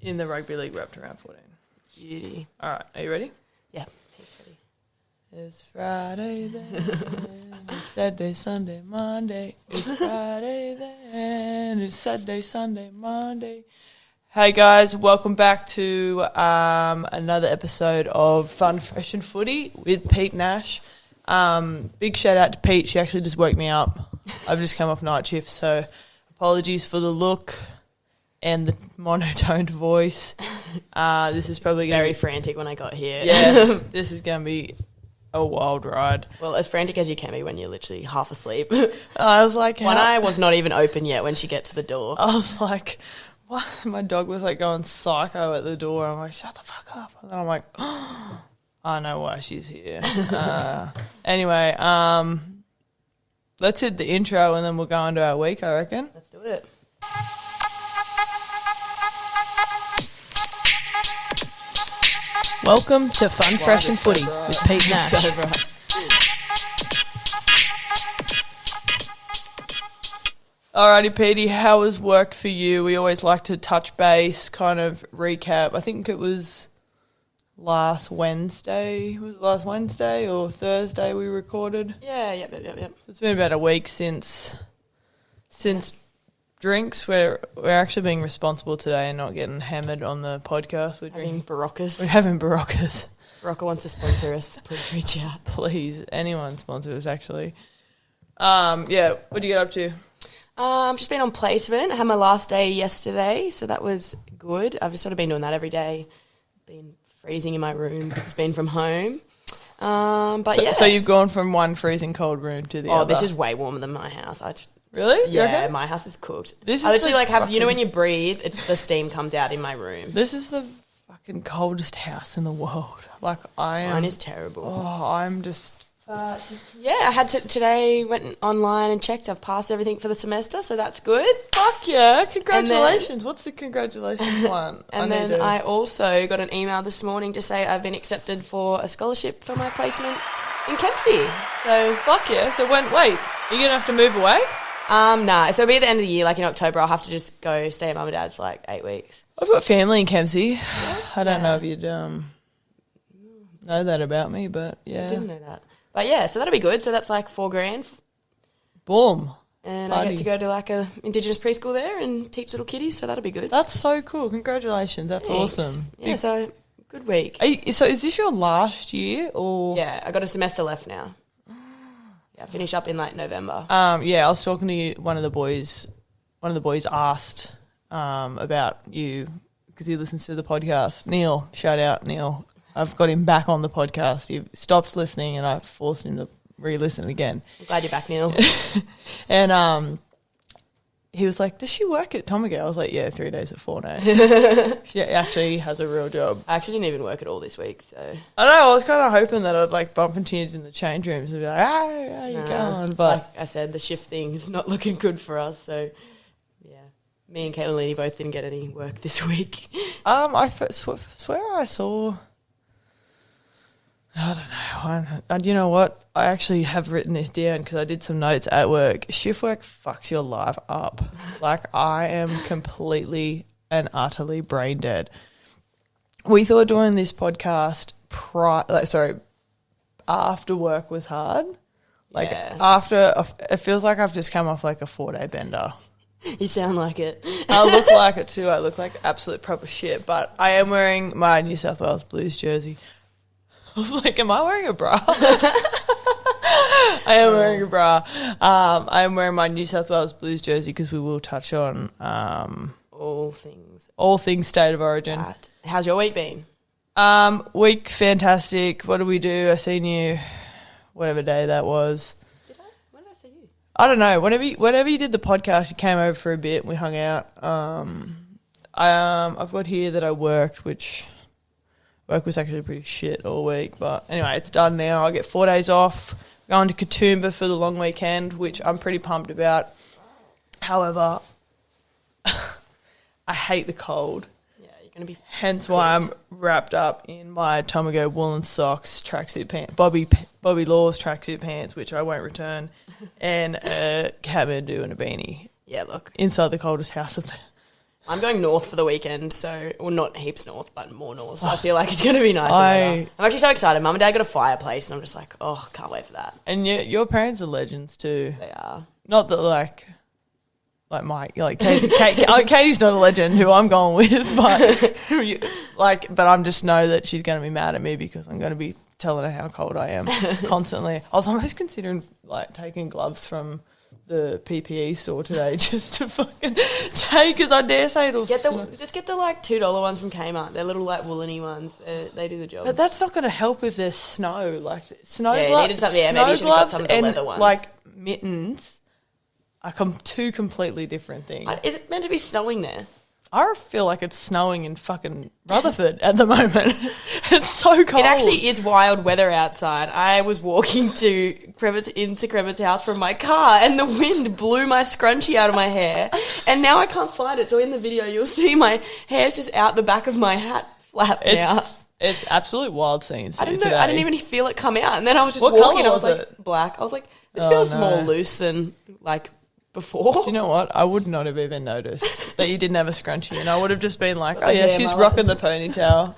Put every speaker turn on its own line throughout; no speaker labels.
in the rugby league we're up to round 14.
Beauty.
All right, are you ready?
Yeah, he's ready.
It's Friday then, it's Saturday, Sunday, Monday. It's Friday then, it's Saturday, Sunday, Monday. Hey guys, welcome back to another episode of Fun, Fresh and Footy with Pete Nash. Big shout out to Pete, she actually just woke me up. I've just come off night shift, so apologies for the look and the monotoned voice. This is probably going to
Very
be
frantic when I got here.
Yeah, this is going to be a wild ride.
Well, as frantic as you can be when you're literally half asleep.
I was like...
One eye was not even open yet when she get to the door.
I was like... What? My dog was like going psycho at the door. I'm like, shut the fuck up. And then I'm like, oh, I know why she's here. Anyway, let's hit the intro and then we'll go into our week, I reckon.
Let's do it.
Welcome to Fun, Fresh and Footy with Pete Nash.
So bright.
Alrighty, Petey, how was work for you? We always like to touch base, kind of recap. I think it was last Wednesday. Was it last Wednesday or Thursday we recorded?
Yeah, yep.
So it's been about a week since drinks. We're actually being responsible today and not getting hammered on the podcast. We're
Having Baroccas.
We're having Baroccas.
Barocca wants to sponsor us. Please reach out.
Please, anyone sponsor us, actually. Yeah, what did you get up to?
Just been on placement. I had my last day yesterday, so that was good. I've just sort of been doing that every day. Been freezing in my room because it's been from home.
So you've gone from one freezing cold room to the other.
Oh, this is way warmer than my house.
Really?
Yeah, my house is cooked.
This
I
is
literally
the
have, you know when you breathe, it's the steam comes out in my room.
This is the fucking coldest house in the world. Like I am.
Mine is terrible.
Oh, I'm just.
Yeah, I had to today, went online and checked. I've passed everything for the semester, so that's good.
Fuck yeah, congratulations. What's the congratulations one?
And then I also got an email this morning to say I've been accepted for a scholarship for my placement in Kempsey. So
fuck yeah. So wait, are you going to have to move away?
Nah, so it'll be at the end of the year, like in October, I'll have to just go stay at mum and dad's for like 8 weeks.
I've got family in Kempsey. I don't know if you'd know that about me, but yeah.
I didn't know that. But yeah, so that'll be good. So that's like $4,000.
Boom.
And I get to go to like a Indigenous preschool there and teach little kiddies, so that'll be good.
That's so cool. Congratulations. That's
Thanks.
awesome.
Yeah, so good week.
So is this your last year or?
Yeah, I got a semester left now. Yeah, I finish up in like November.
Yeah, I was talking to you, one of the boys asked about you because he listens to the podcast. Neil, shout out Neil. I've got him back on the podcast. He stopped listening and I forced him to re-listen again.
I'm glad you're back, Neil.
And he was like, does she work at Tomago? I was like, yeah, 3 days at 4 now. She actually has a real job.
I actually didn't even work at all this week, so.
I know, I was kind of hoping that I'd like bump into you in the change rooms and be like, hey, how you going? But
like I said, the shift thing's not looking good for us, so yeah. Me and Caitlin Leedy both didn't get any work this week.
I swear I saw... I don't know. And you know what? I actually have written this down because I did some notes at work. Shift work fucks your life up. Like, I am completely and utterly brain dead. We thought doing this podcast after work was hard. Like, after, it feels like I've just come off like a 4-day bender.
You sound like it.
I look like it too. I look like absolute proper shit. But I am wearing my New South Wales Blues jersey. I was like, am I wearing a bra? I am wearing a bra. I am wearing my New South Wales Blues jersey because we will touch on
all things
State of Origin.
How's your week been?
Week fantastic. What did we do? I seen you whatever day that was.
Did I? When did I see you?
I don't know. Whenever you did the podcast, you came over for a bit and we hung out. I've got here that I worked, which... Work was actually pretty shit all week. But anyway, it's done now. I get 4 days off. Going to Katoomba for the long weekend, which I'm pretty pumped about. However, I hate the cold.
Yeah, you're going to be...
Hence why I'm wrapped up in my Tomago woolen socks, tracksuit pants, Bobby Law's tracksuit pants, which I won't return, and a Kathmandu and a beanie.
Yeah, look.
Inside the coldest house
I'm going north for the weekend, so well, not heaps north, but more north. So I feel like it's going to be nice. I'm actually so excited. Mum and Dad got a fireplace, and I'm just like, oh, can't wait for that.
And your parents are legends too.
They are.
Not that like Mike, like Katie's not a legend who I'm going with, but but I'm just know that she's going to be mad at me because I'm going to be telling her how cold I am constantly. I was almost considering like taking gloves from the PPE store today just to fucking take, because I dare say it'll
just get the like $2 ones from Kmart. They're little like wooleny ones. They do the job.
But that's not going to help if there's snow. Like snow gloves,
you needed something. Yeah, maybe you should have got some of the leather ones.
Like mittens are two completely different things.
Is it meant to be snowing there?
I feel like it's snowing in fucking Rutherford at the moment. It's so cold.
It actually is wild weather outside. I was walking into Kremit's house from my car, and the wind blew my scrunchie out of my hair, and now I can't find it. So in the video, you'll see my hair's just out the back of my hat flap now.
It's absolute wild scenes.
I didn't know. I didn't even feel it come out, and then I was just walking. I was like, black. I was like, this feels more loose than like before.
Do you know what? I would not have even noticed that you didn't have a scrunchie, and I would have just been like, oh yeah, she's rocking the ponytail.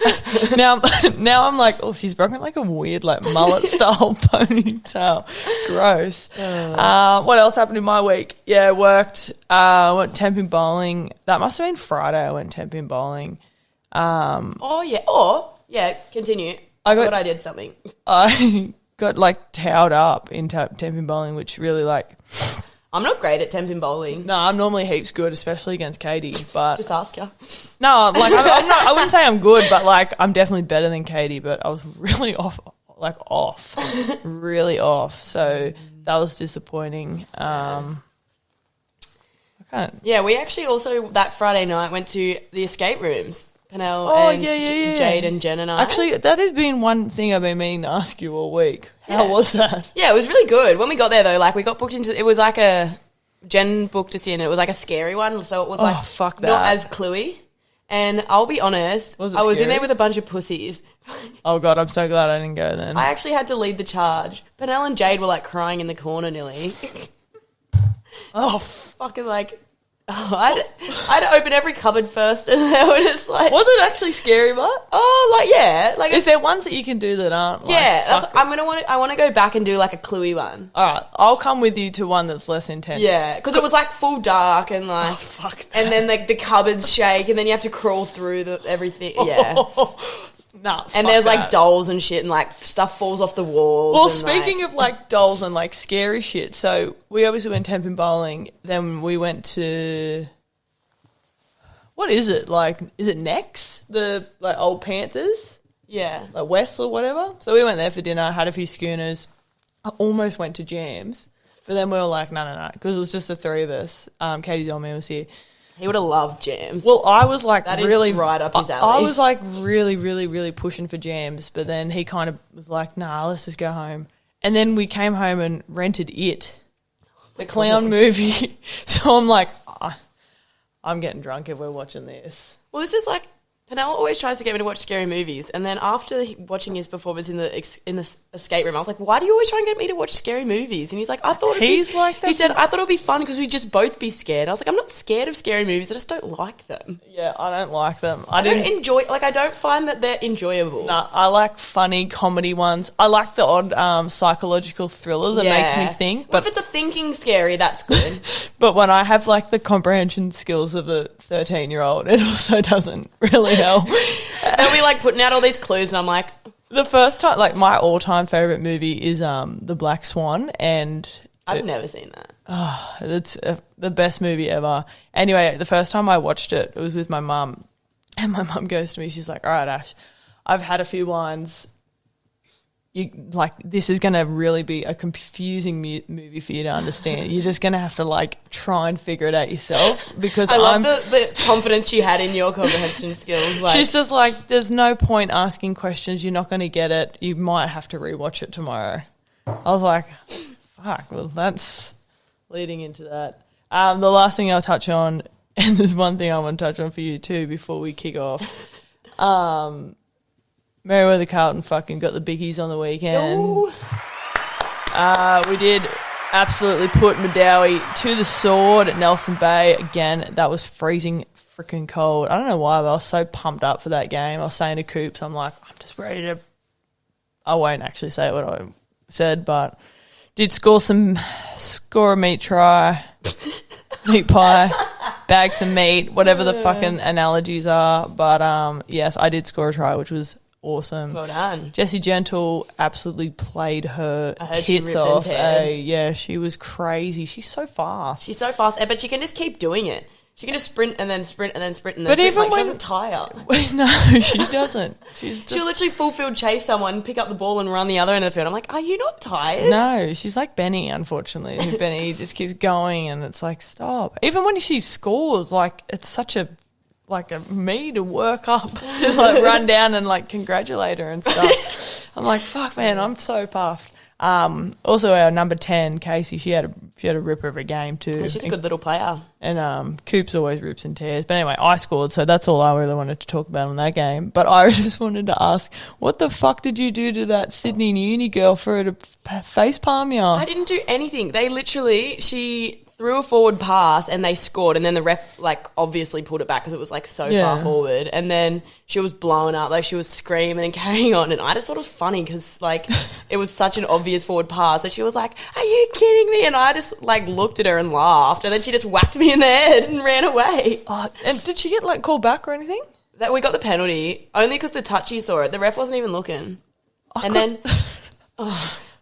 now I'm like, oh, she's rocking like a weird like mullet style ponytail. Gross. What else happened in my week? Yeah, I worked. Went temping bowling. That must have been Friday. I went temping bowling.
Continue. I did something.
I got like towed up in temping bowling, which really like.
I'm not great at temping bowling.
No, I'm normally heaps good, especially against Katie. But
just ask her.
No, like I'm not. I wouldn't say I'm good, but like I'm definitely better than Katie. But I was really really off. So that was disappointing.
We actually also that Friday night went to the escape rooms. Pennell Jade and Jen and I.
Actually, that has been one thing I've been meaning to ask you all week. How was that?
Yeah, it was really good. When we got there, though, like we got booked into... It was like Jen booked us in. It was like a scary one, so it was like
fuck that.
Not as cluey. And I'll be honest, I was in there with a bunch of pussies.
Oh, God, I'm so glad I didn't go then.
I actually had to lead the charge. Pennell and Jade were like crying in the corner nearly. Fucking like... I had to open every cupboard first, and they were just like...
Was it actually scary, but?
Like,
is there ones that you can do that aren't? Like,
I want to go back and do like a cluey one.
All right, I'll come with you to one that's less intense.
Yeah, because it was like full dark and like...
fuck that.
And then like the cupboards shake, and then you have to crawl through everything. Yeah. And there's like dolls and shit, and like stuff falls off the walls.
Well, speaking of like dolls and like scary shit, so we obviously went temping bowling. Then we went to, what is it? Like, is it Nex? The like old Panthers?
Yeah.
Like West or whatever. So we went there for dinner, had a few schooners. I almost went to Jams, but then we were like, no, because it was just the three of us. Katie's old man was here.
He would have loved Jams.
Well, I was like
that
really
is right up his alley.
I was like really, really, really pushing for Jams, but then he kind of was like, nah, let's just go home. And then we came home and rented It, the clown movie. So I'm like, I'm getting drunk if we're watching this.
Well, this is like, Pennell always tries to get me to watch scary movies, and then after watching his performance in the escape room, I was like, "Why do you always try and get me to watch scary movies?" And he's like, "I thought he said I thought it'd be fun because we'd just both be scared." I was like, "I'm not scared of scary movies. I just don't like them."
Yeah, I don't like them.
I don't find that they're enjoyable.
Nah, I like funny comedy ones. I like the odd psychological thriller that makes me think.
But if it's a thinking scary, that's good.
But when I have like the comprehension skills of a 13-year-old, it also doesn't really help.
They'll be like putting out all these clues, and I'm like,
the first time, like my all-time favorite movie is The Black Swan, and
I've never seen that.
It's the best movie ever. Anyway, the first time I watched it, it was with my mum, and my mum goes to me, she's like, "All right, Ash, I've had a few wines. This is going to really be a confusing movie for you to understand. You're just going to have to like try and figure it out yourself." Because
I love the confidence she had in your comprehension skills. Like,
she's just like, there's no point asking questions. You're not going to get it. You might have to rewatch it tomorrow. I was like, fuck, well, that's leading into that. The last thing I'll touch on, and there's one thing I want to touch on for you too before we kick off. Meriwether Carlton fucking got the biggies on the weekend. We did absolutely put Madawi to the sword at Nelson Bay. Again, that was freezing freaking cold. I don't know why, but I was so pumped up for that game. I was saying to Coops, I'm like, I'm just ready to. I won't actually say what I said, but did score a meat try, meat pie, bag some meat, whatever the fucking analogies are. But yes, I did score a try, which was awesome.
Well done.
Jessie Gentle absolutely played her tits
off.
Yeah, she was crazy. She's so fast.
But she can just keep doing it. She can just sprint and then sprint and then sprint and then
but
sprint.
Even
she doesn't tire.
No, she doesn't.
She'll literally full field chase someone, pick up the ball and run the other end of the field. I'm like, are you not tired?
No, she's like Benny, unfortunately. Benny just keeps going and it's like, stop. Even when she scores, like, it's such a me to work up, just like run down and like congratulate her and stuff. I'm like, fuck, man, I'm so puffed. Also, our number 10, Casey, she had a ripper of a game too.
Well, she's a good little player.
And Coops always rips and tears. But anyway, I scored, so that's all I really wanted to talk about on that game. But I just wanted to ask, what the fuck did you do to that Sydney uni girl for her to facepalm you?
I didn't do anything. She threw a forward pass and they scored, and then the ref like obviously pulled it back because it was like so far forward, and then she was blowing up, like she was screaming and carrying on, and I just thought it was funny because like it was such an obvious forward pass, so she was like, are you kidding me? And I just like looked at her and laughed, and then she just whacked me in the head and ran away.
And did she get like called back or anything?
That we got the penalty only because the touchy saw it. The ref wasn't even looking. And then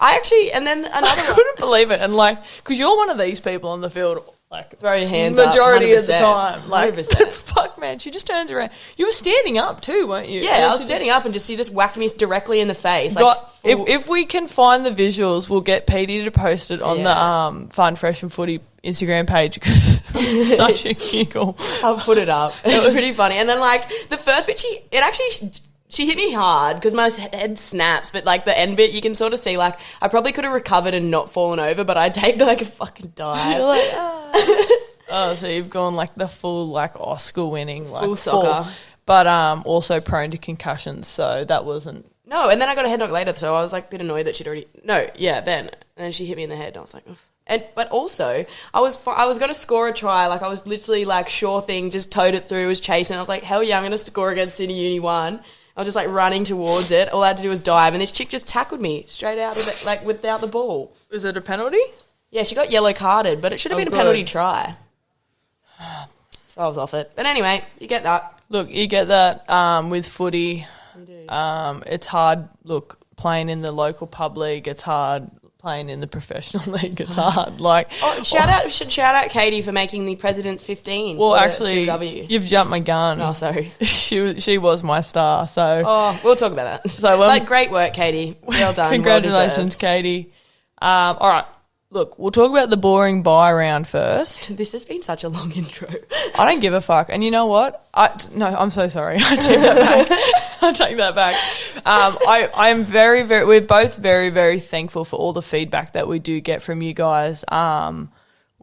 another
I couldn't believe it. And like, because you're one of these people on the field, like,
throw your hands
majority
up,
of the time. Like,
100%.
fuck, man, she just turns around. You were standing up too, weren't you?
Yeah, I was standing up and she just whacked me directly in the face. Like,
if we can find the visuals, we'll get Petey to post it on the Fun Fresh and Footy Instagram page because it was such a giggle.
I'll put it up. It was pretty funny. And then like the first bit, she hit me hard because my head snaps, but like the end bit, you can sort of see like I probably could have recovered and not fallen over, but I take like a fucking dive.
You're like, oh, so you've gone like the full like Oscar winning, like
full soccer,
but also prone to concussions. So that wasn't.
No, and then I got a head knock later, so I was like a bit annoyed that she'd already. No, yeah, then and then she hit me in the head, and I was like. Oof. But also, I was going to score a try. Like, I was literally, like, sure thing, just towed it through, was chasing. I was like, hell yeah, I'm going to score against Sydney Uni 1. I was just, like, running towards it. All I had to do was dive. And this chick just tackled me straight out of it, like, without the ball.
Was it a penalty?
Yeah, she got yellow carded, but it should have been a penalty try. So I was off it. But anyway, you get that.
Look, you get that with footy.
You do.
It's hard, look, playing in the local pub league, it's hard. Playing in the professional league, it's hard. Like,
shout out Katie for making the President's 15.
Well, actually, you've jumped my gun.
Oh, sorry.
She was my star. So
we'll talk about that. So, but great work, Katie. Well done.
Congratulations, Katie. All right. Look, we'll talk about the boring buy round first.
This has been such a long intro.
I don't give a fuck. And you know what? I'm so sorry. I take that back. I am very, very, we're both very, very thankful for all the feedback that we do get from you guys.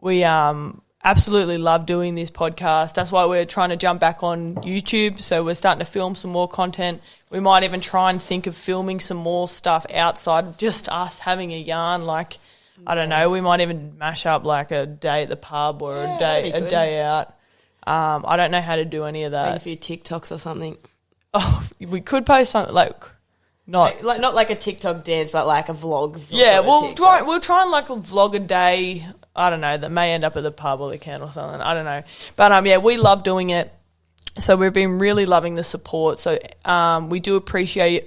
We absolutely love doing this podcast. That's why we're trying to jump back on YouTube. So we're starting to film some more content. We might even try and think of filming some more stuff outside of just us having a yarn. Like, I don't know, we might even mash up like a day at the pub or a day out. I don't know how to do any of that.
Make a few TikToks or something.
Oh, we could post something not
like a TikTok dance, but like a vlog.
Yeah, we'll try and like vlog a day. I don't know, that may end up at the pub or the can or something. I don't know, but yeah, we love doing it. So we've been really loving the support. So we do appreciate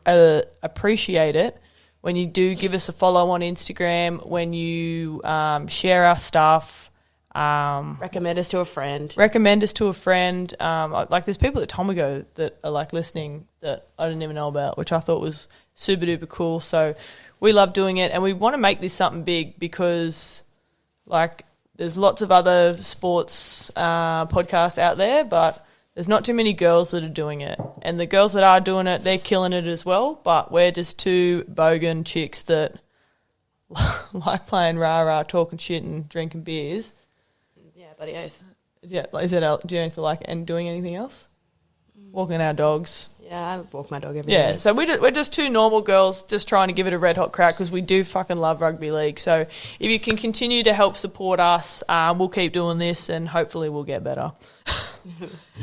it. When you do give us a follow on Instagram, when you share our stuff.
Recommend us to a friend.
Like there's people at Tomago that are like listening that I didn't even know about, which I thought was super duper cool. So we love doing it and we want to make this something big because like there's lots of other sports podcasts out there, but there's not too many girls that are doing it. And the girls that are doing it, they're killing it as well. But we're just two bogan chicks that like playing rah-rah, talking shit and drinking beers.
Yeah, bloody oath.
Yeah, do you have to like and doing anything else? Walking our dogs.
Yeah, I walk my dog every day.
Yeah, so we're just two normal girls just trying to give it a red hot crack because we do fucking love rugby league. So if you can continue to help support us, we'll keep doing this and hopefully we'll get better.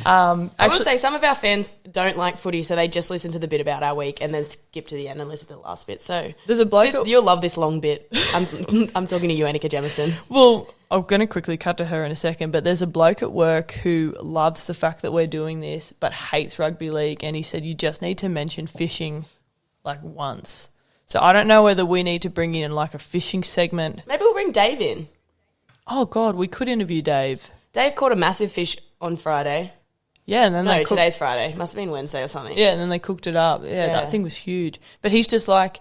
I will say some of our fans don't like footy, so they just listen to the bit about our week and then skip to the end and listen to the last bit. So
there's a bloke.
You'll love this long bit. I'm talking to you, Annika Jemison.
Well, I'm going to quickly cut to her in a second, but there's a bloke at work who loves the fact that we're doing this but hates rugby league, and he said you just need to mention fishing like once. So I don't know whether we need to bring in like a fishing segment.
Maybe we'll bring Dave in.
Oh, God, we could interview Dave.
Dave caught a massive fish on Friday.
Yeah, and then
today's Friday. Must have been Wednesday or something.
Yeah, and then they cooked it up. Yeah, that thing was huge. But he's just like,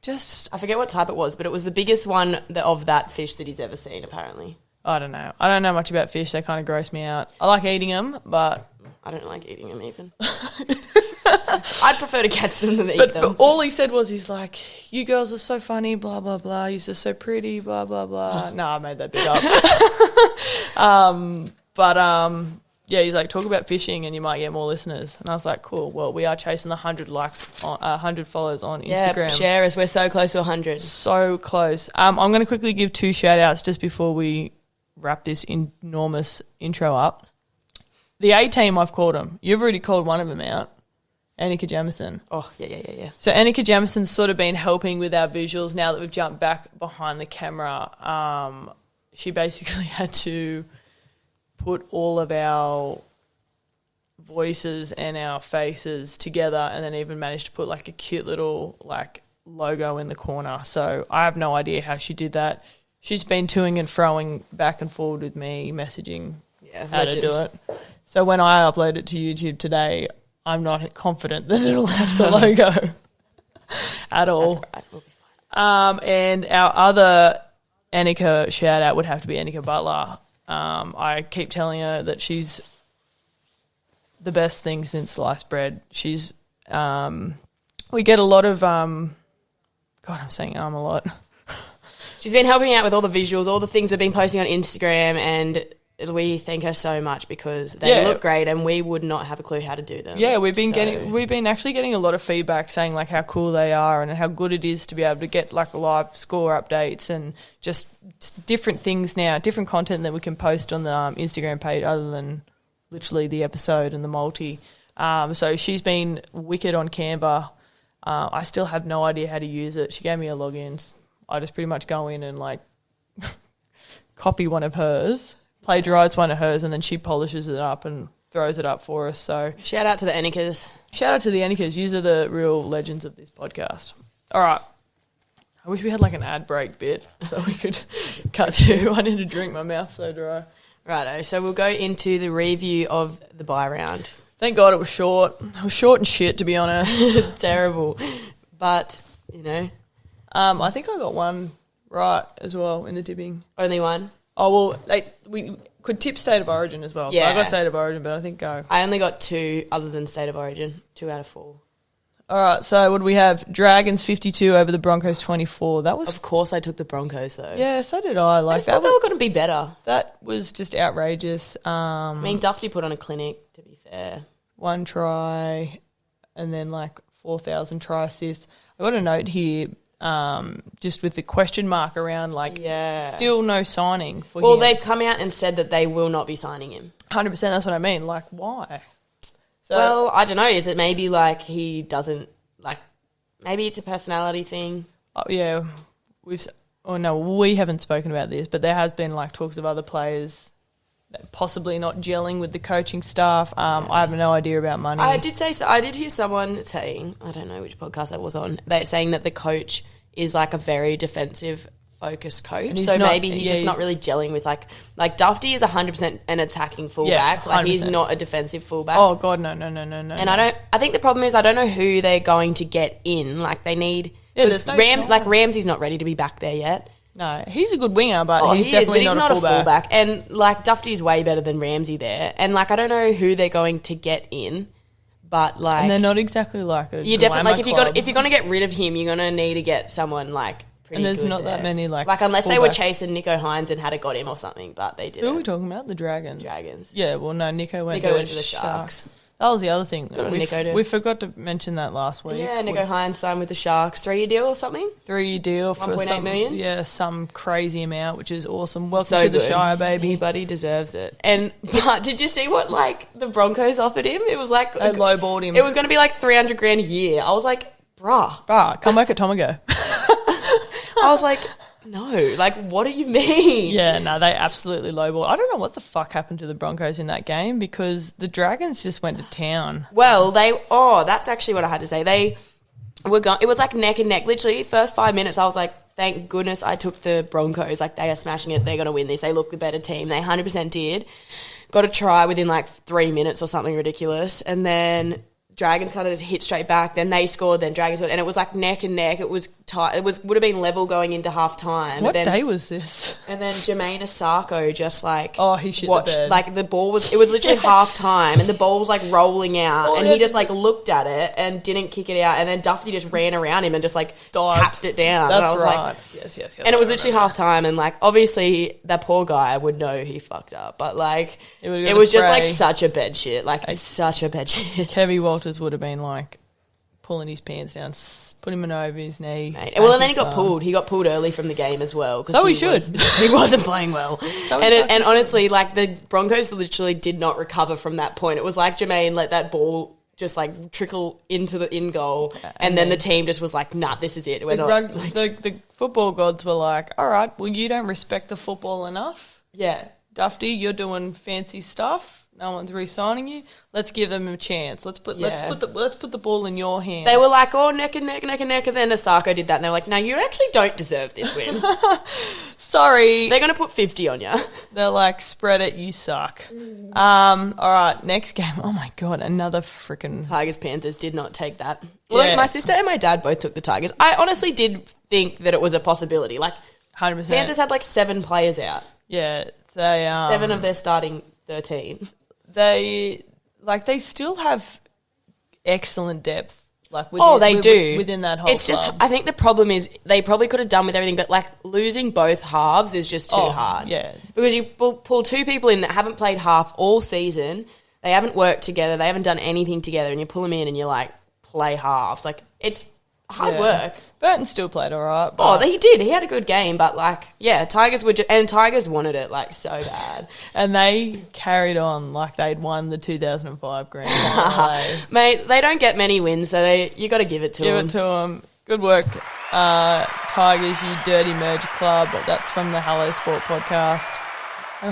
I
forget what type it was, but it was the biggest one of that fish that he's ever seen, apparently.
I don't know. I don't know much about fish. They kind of gross me out. I like eating them, but...
I don't like eating them even. I'd prefer to catch them than eat them.
But all he said was, he's like, you girls are so funny, blah, blah, blah. You're just so pretty, blah, blah, blah. No, I made that bit up. Yeah, he's like, talk about fishing and you might get more listeners. And I was like, cool. Well, we are chasing the 100 likes, 100 followers on Instagram.
Yeah, share us. We're so close to 100.
So close. I'm going to quickly give 2 shout-outs just before we wrap this enormous intro up. The A-team, I've called them. You've already called one of them out, Annika Jemison.
Oh, yeah.
So Annika Jemison's sort of been helping with our visuals now that we've jumped back behind the camera. She basically had to put all of our voices and our faces together and then even managed to put like a cute little like logo in the corner. So I have no idea how she did that. She's been toing and froing back and forward with me, messaging how to do it. So when I upload it to YouTube today, I'm not confident that it'll have the logo at all.
That's right. We'll be fine.
And our other Annika shout out would have to be Annika Butler. I keep telling her that she's the best thing since sliced bread. She's we get a lot of God, I'm saying a lot.
She's been helping out with all the visuals, all the things we've been posting on Instagram, and we thank her so much because they look great and we would not have a clue how to do them.
Yeah, we've been actually getting a lot of feedback saying like how cool they are and how good it is to be able to get like live score updates and just different things now, different content that we can post on the Instagram page other than literally the episode and the multi. So she's been wicked on Canva. I still have no idea how to use it. She gave me a login. I just pretty much go in and like copy one of hers, plagiarise one of hers, and then she polishes it up and throws it up for us. So
shout out to the Annikas.
Shout out to the Annikas. You are the real legends of this podcast. All right. I wish we had like an ad break bit so we could cut to. I need to drink, my mouth's so dry.
Righto. So we'll go into the review of the bye round.
Thank God it was short. It was short and shit, to be honest.
Terrible. But, you know.
I think I got one right as well in the tipping.
Only one?
Oh, well, we could tip State of Origin as well. Yeah. So I got State of Origin, but I think go.
I only got 2 other than State of Origin, 2 out of 4.
All right, so what do we have? Dragons 52 over the Broncos 24. That was...
Of course I took the Broncos, though.
Yeah, so did I.
I thought they were going to be better.
That was just outrageous.
I mean, Dufty put on a clinic, to be fair.
1 try and then like 4,000 try assists. I got a note here just with the question mark around still no signing for him.
Well, they've come out and said that they will not be signing him.
100%, that's what I mean. Like, why? So,
well, I don't know. Is it maybe like he doesn't like? Maybe it's a personality thing.
Oh, yeah, we haven't spoken about this, but there has been like talks of other players possibly not gelling with the coaching staff. I have no idea about money.
I did say so. I did hear someone saying, I don't know which podcast that was on. They're saying that the coach is like a very defensive focused coach, so maybe he's just not really gelling with like Dufty is 100% an attacking fullback. Like he's not a defensive fullback.
Oh God, no. And
I think the problem is I don't know who they're going to get in. Like they need Ramsey's not ready to be back there yet.
No, he's a good winger, but he's definitely not a fullback.
And like Dufty's way better than Ramsey there. And like I don't know who they're going to get in, but like
and they're not exactly like a.
You definitely like if you're gonna get rid of him, you're gonna need to get someone like.
And there's not that many like
unless they were chasing Nico Hines and had it got him or something, but they didn't.
Who are we talking about? The Dragons.
Dragons.
Yeah, well no, Nico went to the Sharks. That was the other thing.
Nico
we forgot to mention that last week.
Yeah, Nico Hines signed with the Sharks. 3-year deal or something?
3-year deal for
1.8 million?
Yeah, some crazy amount, which is awesome. Welcome to the Shire, baby.
Anybody deserves it. But did you see what, like, the Broncos offered him? It was like...
They lowballed him.
It was going to be like $300,000 a year. I was like, bruh.
Come back at Tomago.
I was like... No, like, what do you mean?
Yeah, no, they absolutely lowballed. I don't know what the fuck happened to the Broncos in that game because the Dragons just went to town.
Well, that's actually what I had to say. They were it was like neck and neck. Literally, first 5 minutes, I was like, thank goodness I took the Broncos. Like, they are smashing it. They're going to win this. They look the better team. They 100% did. Got a try within like 3 minutes or something ridiculous. And then Dragons kind of just hit straight back. Then they scored. Then Dragons scored. And it was like neck and neck. It was tight. It would have been level going into half time.
What day was this?
And then Jermaine Asako just like
he shit
watched
the bed.
Like the ball was. It was literally half time, and the ball was like rolling out, and he just like looked at it and didn't kick it out. And then Duffy just ran around him and just like tapped it down.
That's
and I was
right.
Like,
yes.
And it was literally half time, and like obviously that poor guy would know he fucked up, but like it was just like such a bad shit, such a bad shit.
Kevy Walters would have been like pulling his pants down, put him over his knee.
Well, and then he got pulled. He got pulled early from the game as well.
So he should.
He wasn't playing well. And honestly, like the Broncos literally did not recover from that point. It was like Jermaine let that ball just like trickle into the in goal, and then the team just was like, nah, this is it.
The football gods were like, all right, well, you don't respect the football enough.
Yeah.
Dufty, you're doing fancy stuff. No one's re-signing you. Let's give them a chance. Let's put the ball in your hand.
They were like, neck and neck, and then Asako did that, and they're like, no, you actually don't deserve this win.
Sorry,
they're going to put 50 on you.
They're like, spread it, you suck. All right, next game. Oh my god, another freaking
Tigers Panthers did not take that. Well, like, my sister and my dad both took the Tigers. I honestly did think that it was a possibility. Like
100%.
Panthers had like 7 players out.
Yeah, they
7 of their starting 13.
They still have excellent depth. Like
they do
within that whole.
It's club. Just I think the problem is they probably could have done with everything, but like losing both halves is just too hard.
Yeah,
because you pull 2 people in that haven't played half all season. They haven't worked together. They haven't done anything together, and you pull them in and you're like play halves. Like it's hard work.
Burton still played all right.
He did. He had a good game, but like, yeah, Tigers wanted it like so bad,
and they carried on like they'd won the 2005 grand final.
Mate, they don't get many wins, so you got to give it to them.
Give it to them. Good work, Tigers, you dirty merge club. That's from the Hello Sport podcast.
I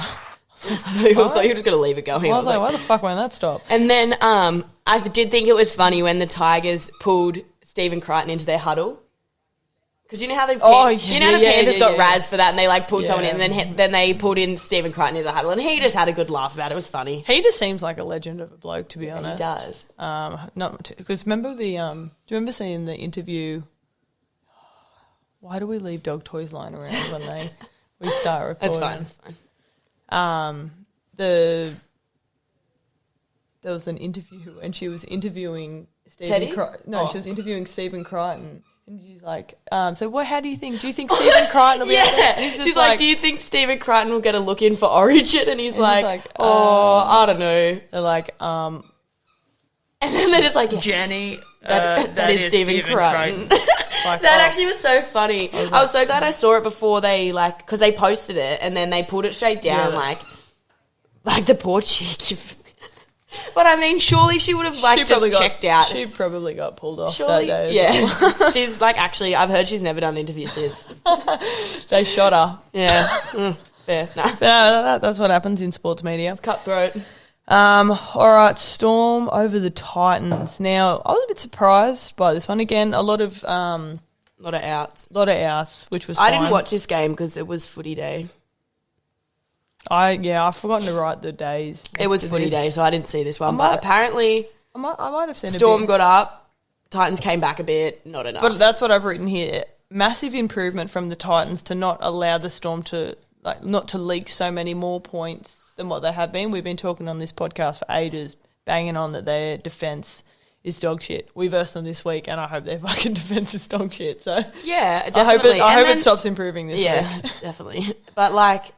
thought you were just going to leave it going.
I was like, why the fuck won't that stop?
And then I did think it was funny when the Tigers pulled Stephen Crichton into their huddle. Because you know how the Panthers got Raz for that, and they like pulled someone in, and then they pulled in Stephen Crichton into the huddle, and he just had a good laugh about it. It was funny.
He just seems like a legend of a bloke, to be honest.
He does.
Not because remember do you remember seeing the interview? Why do we leave dog toys lying around when we start recording?
That's fine.
There was an interview, and she was interviewing Stephen Crichton. She was interviewing Stephen Crichton. And she's like, so how do you think? Do you think Stephen Crichton will be able to?
She's like, do you think Stephen Crichton will get a look in for Origin? And he's like, I don't know.
They're like,
and then they're just like,
Jenny,
that is Stephen Crichton. That actually was so funny. I was so glad I saw it before they because they posted it and then they pulled it straight down like the poor chick. But I mean, surely she would have checked out.
She probably got pulled off
surely,
that day.
Yeah, she's actually. I've heard she's never done an interview since.
They shot her.
Yeah, fair. Nah.
That's what happens in sports media.
It's cutthroat.
All right, Storm over the Titans. Now, I was a bit surprised by this one. Again, a lot of
outs,
which was.
I didn't watch this game because it was footy day.
I've forgotten to write the days.
It was footy day, so I didn't see this one. But apparently,
I might have seen
Storm got up, Titans came back a bit, not enough.
But that's what I've written here. Massive improvement from the Titans to not allow the Storm to not to leak so many more points than what they have been. We've been talking on this podcast for ages, banging on that their defence is dog shit. We versed them this week, and I hope their fucking defence is dog shit. So
yeah, definitely.
I hope it stops improving this week.
Yeah, definitely. But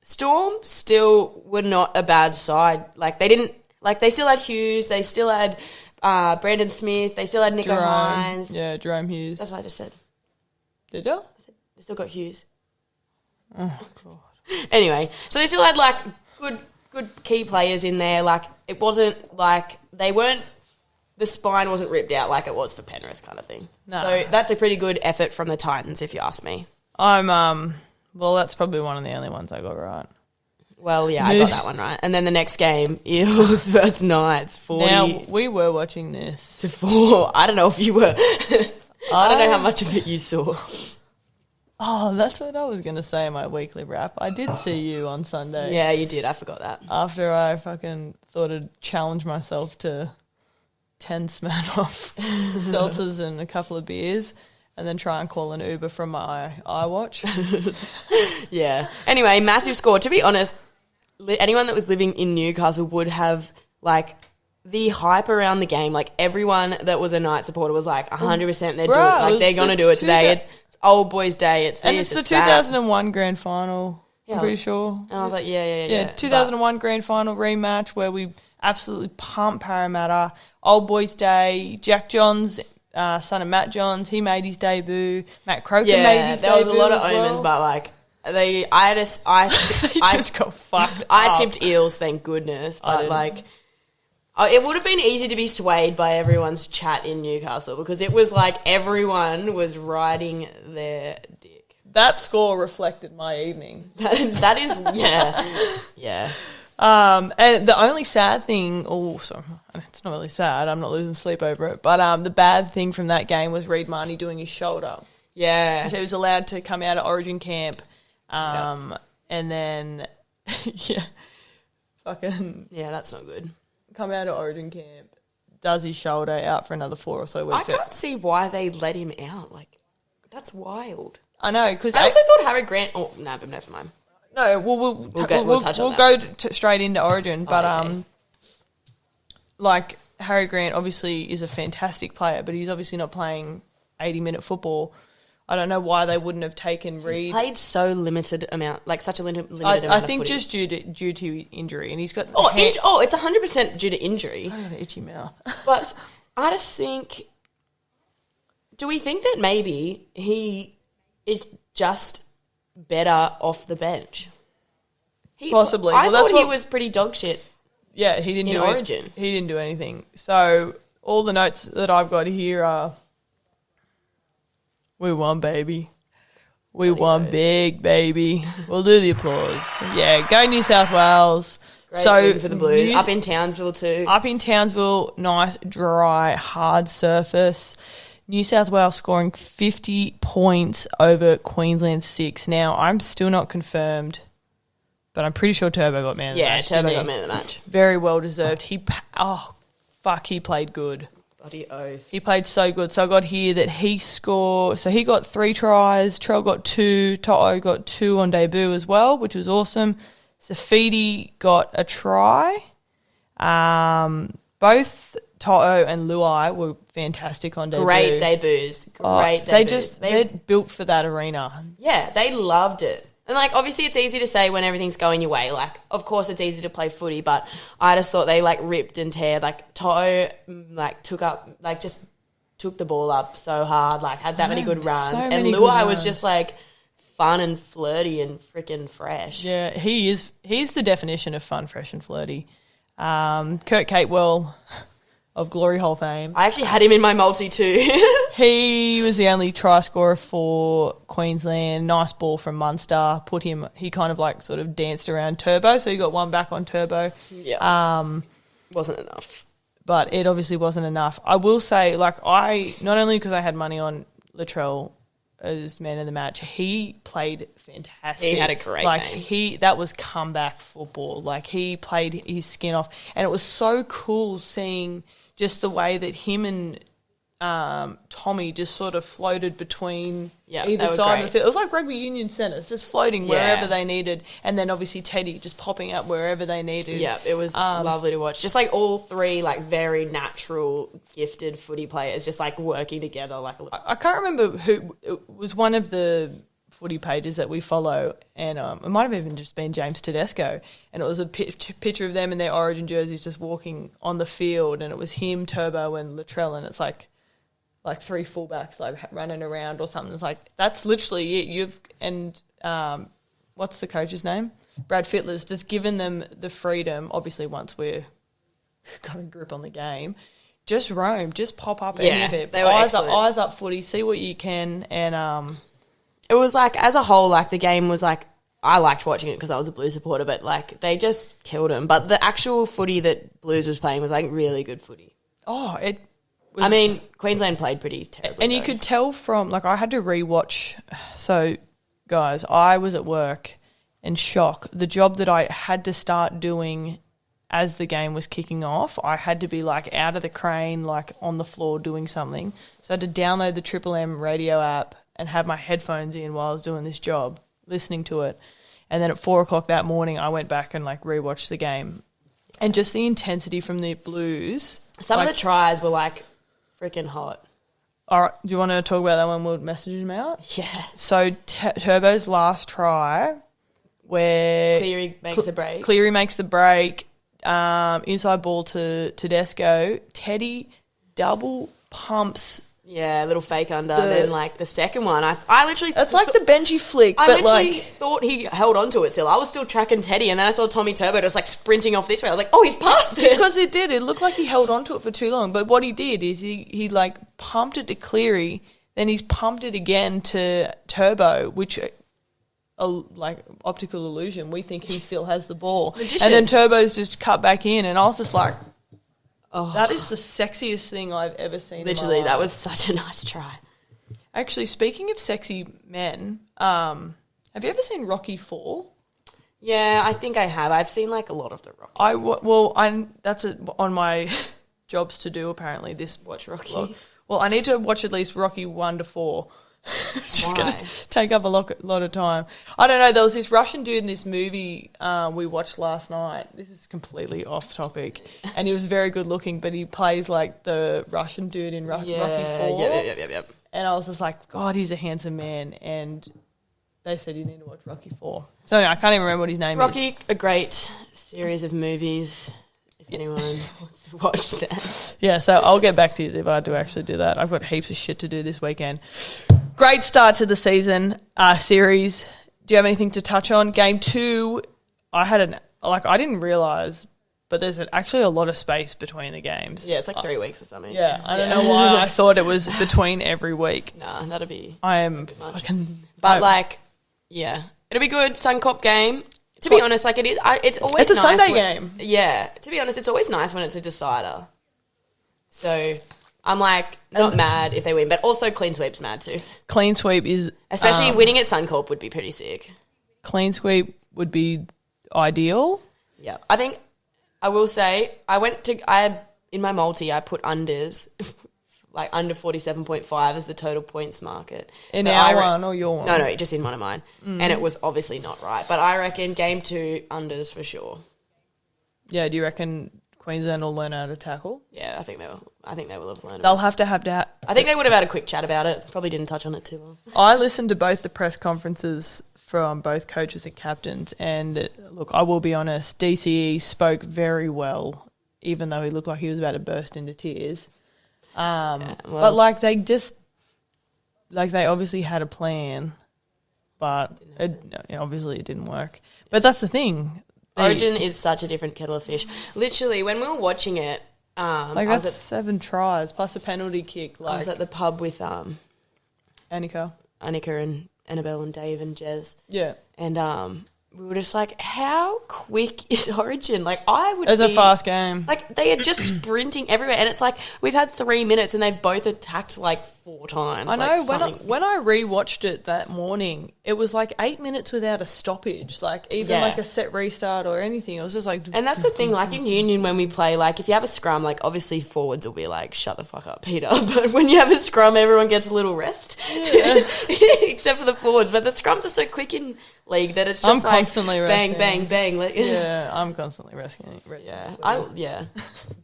Storm still were not a bad side. They didn't Like, they still had Hughes. They still had Brandon Smith. They still had Nico Hines.
Yeah, Jerome Hughes.
That's what I just said.
Did you?
I said they still got Hughes.
Oh, God.
Anyway, so they still had, like, good key players in there. Like, it wasn't, like, they weren't, the spine wasn't ripped out like it was for Penrith kind of thing. No. So that's a pretty good effort from the Titans, if you ask me.
Well, that's probably one of the only ones I got right.
Well, yeah, I got that one right. And then the next game, Eels versus Knights, 40.
Now, we were watching this.
To 4. I don't know if you were. I don't know how much of it you saw.
Oh, that's what I was going to say in my weekly wrap. I did see you on Sunday.
Yeah, you did. I forgot that.
After I fucking thought I'd challenge myself to 10 Smirnoff seltzers and a couple of beers and then try and call an Uber from my iWatch.
Yeah. Anyway, massive score. To be honest, anyone that was living in Newcastle would have, like, the hype around the game. Like, everyone that was a Knight supporter was like 100% they're going to do it today. It's old boys' day. It's
the 2001 grand final. Yeah, I'm pretty sure.
And I was like, yeah.
2001 grand final rematch where we absolutely pumped Parramatta. Old boys' day. Jack Johns, son of Matt Johns, he made his debut. Matt Croker made his debut.
Yeah, there was a lot of omens, but like I just
got fucked.
I tipped Eels, thank goodness. But like, it would have been easy to be swayed by everyone's chat in Newcastle because it was like everyone was riding their dick.
That score reflected my evening.
That is, yeah.
And the only sad thing, it's not really sad, I'm not losing sleep over it, but the bad thing from that game was Reid Marnie doing his shoulder.
Yeah.
So he was allowed to come out of Origin camp, and then,
that's not good.
Come out of Origin camp, does his shoulder, out for another 4 or so weeks.
I can't see why they let him out. Like, that's wild.
I know, because
I also thought Harry Grant. Oh no, but never mind.
No, we'll go straight into Origin, but
okay.
Like Harry Grant obviously is a fantastic player, but he's obviously not playing 80-minute football. I don't know why they wouldn't have taken Reid.
He's played so limited amount, like such a limited amount. I
think
of footy.
just due to injury, and he's got
it's 100% due to injury.
I got an itchy mouth.
But I just think, do we think that maybe he is just better off the bench?
Possibly.
I thought he was pretty dog shit.
Yeah, he didn't
do Origin.
He didn't do anything. So all the notes that I've got here are, we won, baby. We won big, baby. We'll do the applause. Yeah, go New South Wales.
Great win for the Blues. Up in Townsville too.
Up in Townsville, nice, dry, hard surface. New South Wales scoring 50 points over Queensland 6. Now, I'm still not confirmed, but I'm pretty sure Turbo got man of the match.
Yeah, Turbo got man of the match.
Very well deserved. He played good.
Bloody oath.
He played so good. So I got here that he scored. So he got 3 tries. Trell got 2. Toto got 2 on debut as well, which was awesome. Safidi got a try. Both Toto and Luai were fantastic on debut.
Great debuts. Debuts.
They're built for that arena.
Yeah, they loved it. And, like, obviously it's easy to say when everything's going your way. Like, of course it's easy to play footy, but I just thought they, like, ripped and teared. Like, Toto, like, took the ball up so hard, like, had that many good runs. And Luai was just, like, fun and flirty and freaking fresh.
Yeah, he's the definition of fun, fresh and flirty. Kurt Catewell of Glory Hole fame.
I actually had him in my multi too.
He was the only try scorer for Queensland. Nice ball from Munster. He kind of like sort of danced around Turbo, so he got one back on Turbo.
Yeah. Wasn't enough.
But it obviously wasn't enough. I will say, like, not only because I had money on Latrell as man of the match, he played fantastic.
He had a great
game. That was comeback football. Like, he played his skin off. And it was so cool seeing just the way that him and Tommy just sort of floated between either side of the field. It was like rugby union centres, just floating wherever they needed. And then obviously Teddy just popping up wherever they needed.
Yeah, it was lovely to watch. Just like all three like very natural, gifted footy players just like working together. Like
I can't remember who. It was one of the footy pages that we follow, and it might have even just been James Tedesco, and it was a picture of them in their Origin jerseys just walking on the field, and it was him, Turbo, and Latrell, and it's like 3 fullbacks like running around or something. It's like that's literally it. What's the coach's name? Brad Fittler's just given them the freedom. Obviously, once we're got a grip on the game, just roam, just pop up any of it.
They were
eyes up footy, see what you can, and
it was like as a whole, like the game was like I liked watching it because I was a Blues supporter, but like they just killed them. But the actual footy that Blues was playing was like really good footy. I mean, Queensland played pretty terribly.
And you could tell from, like, I had to rewatch. So, guys, I was at work in shock. The job that I had to start doing as the game was kicking off, I had to be, like, out of the crane, like, on the floor doing something. So I had to download the Triple M radio app and have my headphones in while I was doing this job, listening to it. And then at 4 o'clock that morning, I went back and, like, rewatched the game. And just the intensity from the Blues.
Some of the tries were, like, freaking hot.
All right, do you want to talk about that one? We'll message him out.
Yeah.
So Turbo's last try, where
Cleary makes a break.
Cleary makes the break. Inside ball to Tedesco. Teddy double pumps.
Yeah, a little fake under. Then like the second one, I literally.
It's like the Benji flick,
I
but
literally
like
thought he held on to it still. I was still tracking Teddy, and then I saw Tommy Turbo just like sprinting off this way. I was like, oh, he's past it.
Because it did. It looked like he held on to it for too long. But what he did is he like pumped it to Cleary, then he's pumped it again to Turbo, which. Like optical illusion, we think he still has the ball.
Magician.
And then Turbo's just cut back in, and I was just like, oh, that is the sexiest thing I've ever seen.
Literally, that was such a nice try.
Actually, speaking of sexy men, have you ever seen Rocky 4?
Yeah, I think I have. I've seen like a lot of the Rocky.
That's on my jobs to do apparently.
Watch Rocky.
Well, I need to watch at least Rocky 1 to 4. Just going to take up a lot of time. I don't know. There was this Russian dude in this movie we watched last night. This is completely off topic. And he was very good looking, but he plays like the Russian dude in Rocky 4.
Yep.
And I was just like, God, he's a handsome man. And they said you need to watch Rocky 4. So anyway, I can't even remember what his name is.
Rocky, a great series of movies. If anyone wants to watch that.
Yeah, so I'll get back to you if I do actually do that. I've got heaps of shit to do this weekend. Great start to the season series. Do you have anything to touch on? Game 2, I didn't realise, but there's actually a lot of space between the games.
Yeah, it's like 3 weeks or something.
Yeah, I don't know why I thought it was between every week.
Nah, that'd be.
I am fucking.
But it'll be good. Suncorp game. To be honest, like it is. It's always.
It's a
nice
Sunday game.
Yeah. To be honest, it's always nice when it's a decider. So I'm like not mad if they win, but also clean sweep's mad too.
Clean sweep is
especially winning at Suncorp would be pretty sick.
Clean sweep would be ideal.
Yeah, I think I will say in my multi I put unders. Like under 47.5 as the total points market.
In our one or your one?
No, just in one of mine. And it was obviously not right. But I reckon game 2 unders for sure.
Yeah, do you reckon Queensland will learn how to tackle?
Yeah, I think they will have learned.
They'll have to have that.
I think they would have had a quick chat about it. Probably didn't touch on it too long.
I listened to both the press conferences from both coaches and captains, and look, I will be honest, DCE spoke very well, even though he looked like he was about to burst into tears. But like they obviously had a plan, but obviously it didn't work. But that's the thing.
Origin is such a different kettle of fish. Literally, when we were watching it,
that's 7 tries plus a penalty kick.
I was at the pub with
Annika
and Annabelle and Dave and Jez.
Yeah,
and we were just like, how quick is Origin? Like, it's
a fast game.
Like, they are just sprinting everywhere. And it's like, we've had 3 minutes and they've both attacked like 4 times.
I know. When I rewatched it that morning, it was like 8 minutes without a stoppage. Like, even like a set restart or anything. It was just like...
And that's the thing. Like, in Union, when we play, like, if you have a scrum, like, obviously forwards will be like, shut the fuck up, Peter. But when you have a scrum, everyone gets a little rest. Yeah. Except for the forwards. But the scrums are so quick in... league that it's just
constantly
bang,
resting.
bang, bang.
Yeah, I'm constantly resting.
Yeah,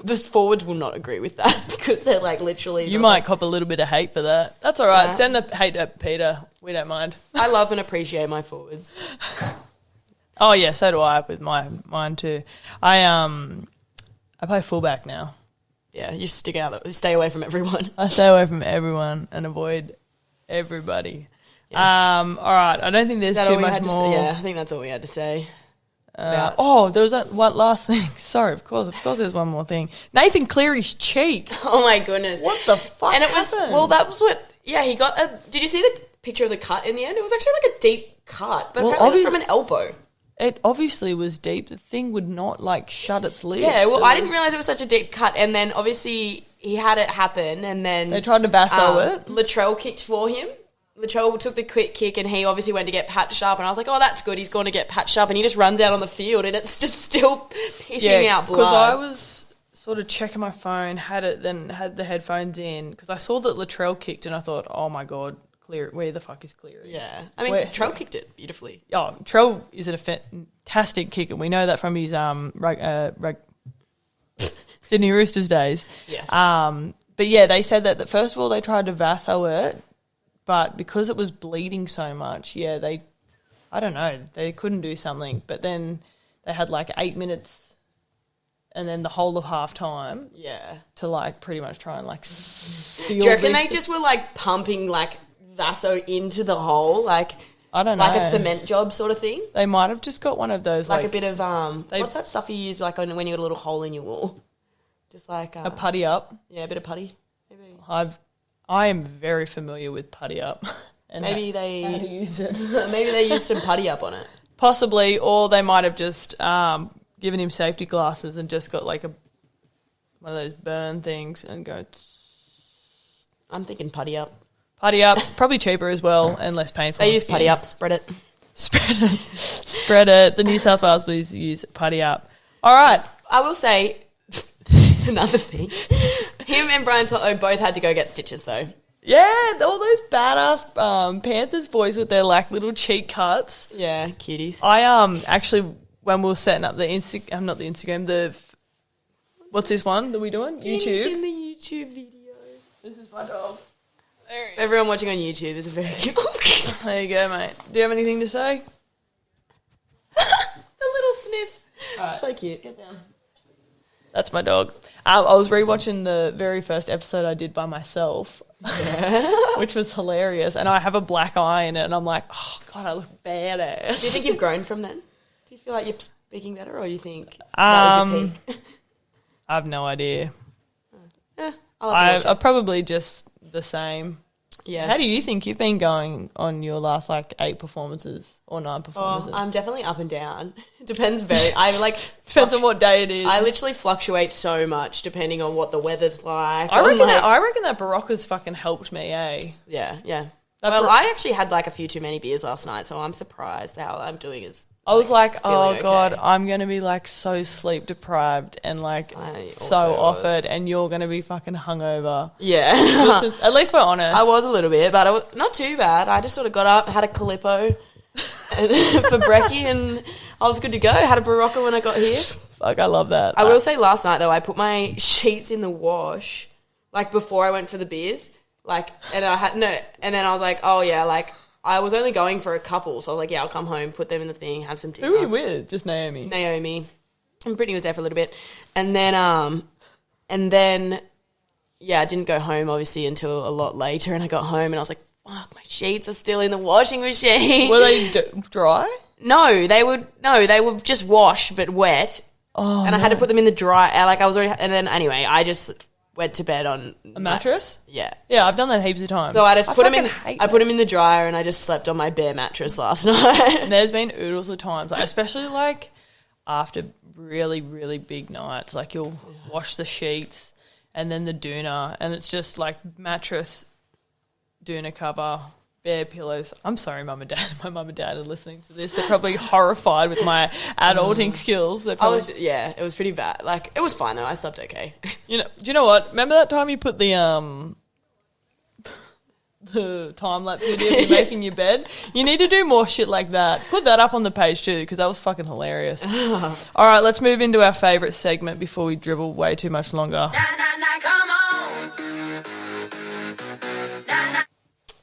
the forwards will not agree with that because they're like literally.
You might cop a little bit of hate for that. That's all right. Send the hate to Peter. We don't mind.
I love and appreciate my forwards.
Oh yeah, so do I with mine too. I play fullback now.
Yeah, you stay away from everyone.
I stay away from everyone and avoid everybody. Yeah. All right, I don't think there's too much more.
Yeah, I think that's all we had to say.
There was that one last thing. Sorry, of course, there's one more thing. Nathan Cleary's cheek.
Oh my goodness!
What the fuck?
And it
happened?
that was what. Yeah, he got a. Did you see the picture of the cut in the end? It was actually like a deep cut, but apparently it was from an elbow.
It obviously was deep. The thing would not like shut its lips.
Yeah, well, I didn't realise it was such a deep cut, and then obviously he had it happen, and then
they tried to basso it.
Latrell kicked for him. Latrell took the quick kick, and he obviously went to get patched up, and I was like, oh, that's good. He's going to get patched up, and he just runs out on the field, and it's just still pissing out blood.
Because I was sort of checking my phone, had the headphones in, because I saw that Latrell kicked, and I thought, oh my god. Clear. Where the fuck is Cleary?
Yeah. I mean, Trell kicked it beautifully.
Oh, Trell is a fantastic kicker. We know that from his Sydney Roosters days.
Yes.
But yeah, they said that first of all they tried to vasso it, but because it was bleeding so much, I don't know, they couldn't do something. But then they had like 8 minutes and then the whole of half time.
Yeah.
To like pretty much try and like seal.
Do you reckon they just were like pumping like Vaso into the hole, like
I don't know,
like a cement job sort of thing?
They might have just got one of those,
like a bit of what's that stuff you use like when you got a little hole in your wall? Just like
a putty up.
Yeah, a bit of putty. Maybe.
I am very familiar with putty up. And
maybe
how to use it.
Maybe they used some putty up on it.
Possibly, or they might have just given him safety glasses and just got like one of those burn things and go.
I'm thinking putty up.
Putty up, probably cheaper as well and less painful.
They use putty up, spread it.
Spread it. The New South Wales Blues use putty up. All right.
I will say another thing. Him and Brian Toto both had to go get stitches though.
Yeah, all those badass Panthers boys with their like little cheek cuts.
Yeah, cuties.
I actually when we were setting up the not the Instagram, what's this one that we doing? YouTube.
It's in the YouTube video.
This is my dog.
Everyone watching on YouTube is a very cute.
There you go, mate. Do you have anything to say?
The little sniff.
Right.
So cute.
Get down. That's my dog. I was rewatching the very first episode I did by myself, which was hilarious. And I have a black eye in it, and I'm like, oh god, I look badass.
Do you think you've grown from then? Do you feel like you're speaking better, or do you think that was your peak?
I have no idea.
I
probably just the same.
Yeah.
How do you think you've been going on your last like 8 performances or 9 performances?
I'm definitely up and down. Depends on
what day it is.
I literally fluctuate so much depending on what the weather's like.
I reckon that Barocca's fucking helped me, eh?
Yeah. I actually had like a few too many beers last night, so I'm surprised how I'm doing
I was like, oh
okay.
god, I'm going to be like so sleep deprived and like so offered, and you're going to be fucking hungover.
Yeah.
At least we're honest.
I was a little bit, but not too bad. I just sort of got up, had a Calippo for brekkie, and I was good to go. Had a Barocca when I got here.
Fuck, I love that.
I will say last night though, I put my sheets in the wash like before I went for the beers, and then I was like, oh yeah, like. I was only going for a couple, so I was like, yeah, I'll come home, put them in the thing, have some dinner.
Who were you with? Just Naomi?
Naomi. And Brittany was there for a little bit. And then, yeah, I didn't go home, obviously, until a lot later, and I got home, and I was like, fuck, my sheets are still in the washing machine.
Were they dry?
No, they were just washed, but wet.
Oh,
and I had to put them in the dry, and then, anyway, I just went to bed on
a mattress.
Yeah,
I've done that heaps of times.
So I just put them in. I put them in the dryer, and I just slept on my bare mattress last night.
And there's been oodles of times, especially like after really, really big nights. Like you'll wash the sheets and then the doona, and it's just like mattress, doona cover, bare pillows. I'm sorry, Mum and Dad. My mum and dad are listening to this. They're probably horrified with my adulting skills.
It was pretty bad. Like it was fine though. I slept okay.
Do you know what? Remember that time you put the the time lapse video of you making your bed. You need to do more shit like that. Put that up on the page too, because that was fucking hilarious. All right, let's move into our favourite segment before we dribble way too much longer.
Come on.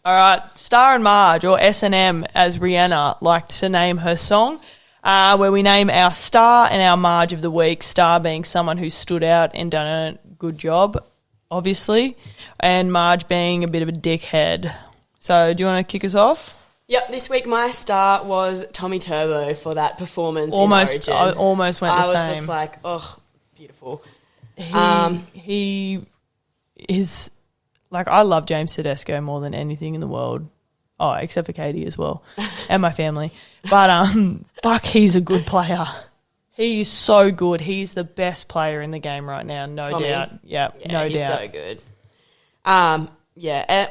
All right, Star and Marge, or S&M as Rihanna liked to name her song, where we name our Star and our Marge of the week. Star being someone who stood out and done a good job, obviously, and Marge being a bit of a dickhead. So do you want to kick us off?
Yep, this week my star was Tommy Turbo for that performance
Almost,
in Origin.
I almost went the same.
I was just like, oh, beautiful.
He is, like, I love James Tedesco more than anything in the world. Oh, except for Katie as well, and my family. But, fuck, he's a good player. He's so good. He's the best player in the game right now, no
Tommy.
doubt. Yep,
Yeah,
no
he's
doubt.
so good.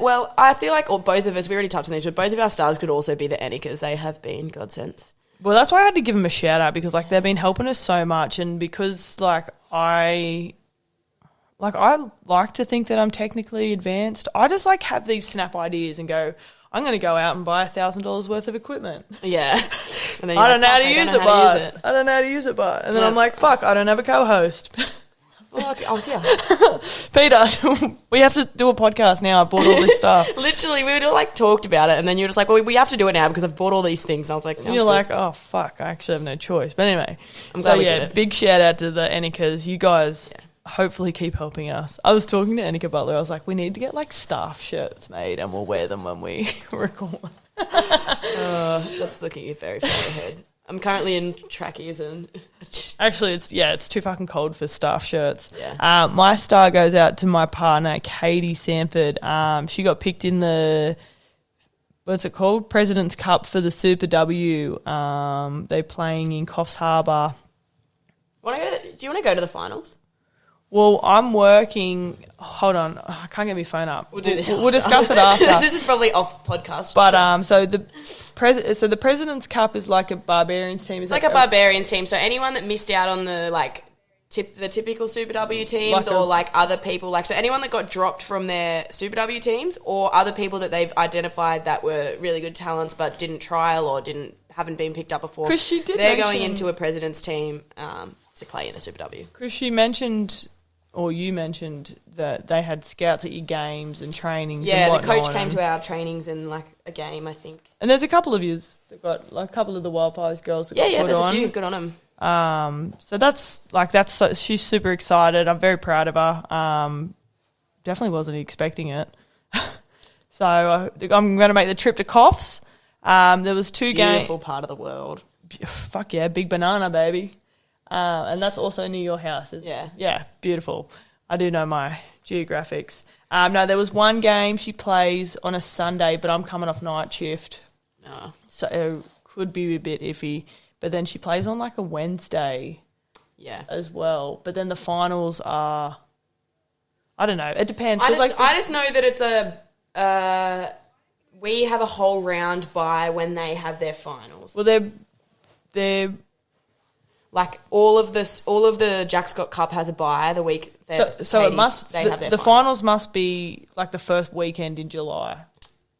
Well, I feel like both of us, we already touched on these, but both of our stars could also be the Annikas. They have been godsends.
Well, that's why I had to give them a shout out, because, like, they've been helping us so much, and because, I like to think that I'm technically advanced. I just, like, have these snap ideas and go, I'm going to go out and buy $1,000 worth of equipment.
Yeah. And then
I don't know how to use it, but I don't know how to use it, but. And then I'm like, fuck, I don't have a co-host.
Well, I was here.
Peter, we have to do a podcast now. I bought all this stuff.
Literally, we would have, like, talked about it, and then you're just like, well, we have to do it now because I've bought all these things. And I was like,
And you're like, oh, fuck, I actually have no choice. But anyway.
I'm glad we did it.
Big shout out to the Annikas. You guys hopefully keep helping us. I was talking to Annika Butler. I was like, we need to get, like, staff shirts made, and we'll wear them when we record.
That's looking very far ahead. I'm currently in trackies and...
Actually, it's too fucking cold for staff shirts.
Yeah.
My star goes out to my partner, Katie Sanford. She got picked in the, what's it called? President's Cup for the Super W. They're playing in Coffs Harbour.
Do you want to go to the finals?
Well, I'm working. Hold on, I can't get my phone up.
We'll do this.
We'll discuss it after.
This is probably off podcast.
But so the President's Cup is like a Barbarians team.
It's like a Barbarians team. So anyone that missed out on the the typical Super W teams, like other people, so anyone that got dropped from their Super W teams, or other people that they've identified that were really good talents but didn't trial or haven't been picked up before.
Because she did.
They're going into a President's team to play in the Super W.
Because she mentioned. Or you mentioned that they had scouts at your games and trainings.
Yeah,
and
the coach came to our trainings in a game, I think.
And there's a couple of yous that got a couple of the Wildfires girls that got put
there's
on.
a few. Good on them.
So that's she's super excited. I'm very proud of her. Definitely wasn't expecting it. So I'm going to make the trip to Coffs. There was 2 games.
Beautiful part of the world.
Fuck yeah, big banana, baby. And that's also near your house. Yeah, beautiful. I do know my geographics. No, there was one game she plays on a Sunday, but I'm coming off night shift.
No.
So it could be a bit iffy. But then she plays on like a Wednesday as well. But then the finals are, I don't know. It depends.
I just know that it's we have a whole round by when they have their finals.
Well, they're
like all of the Jack Scott Cup has a bye the week.
So it must.
They have their
the finals must be like the first weekend in July.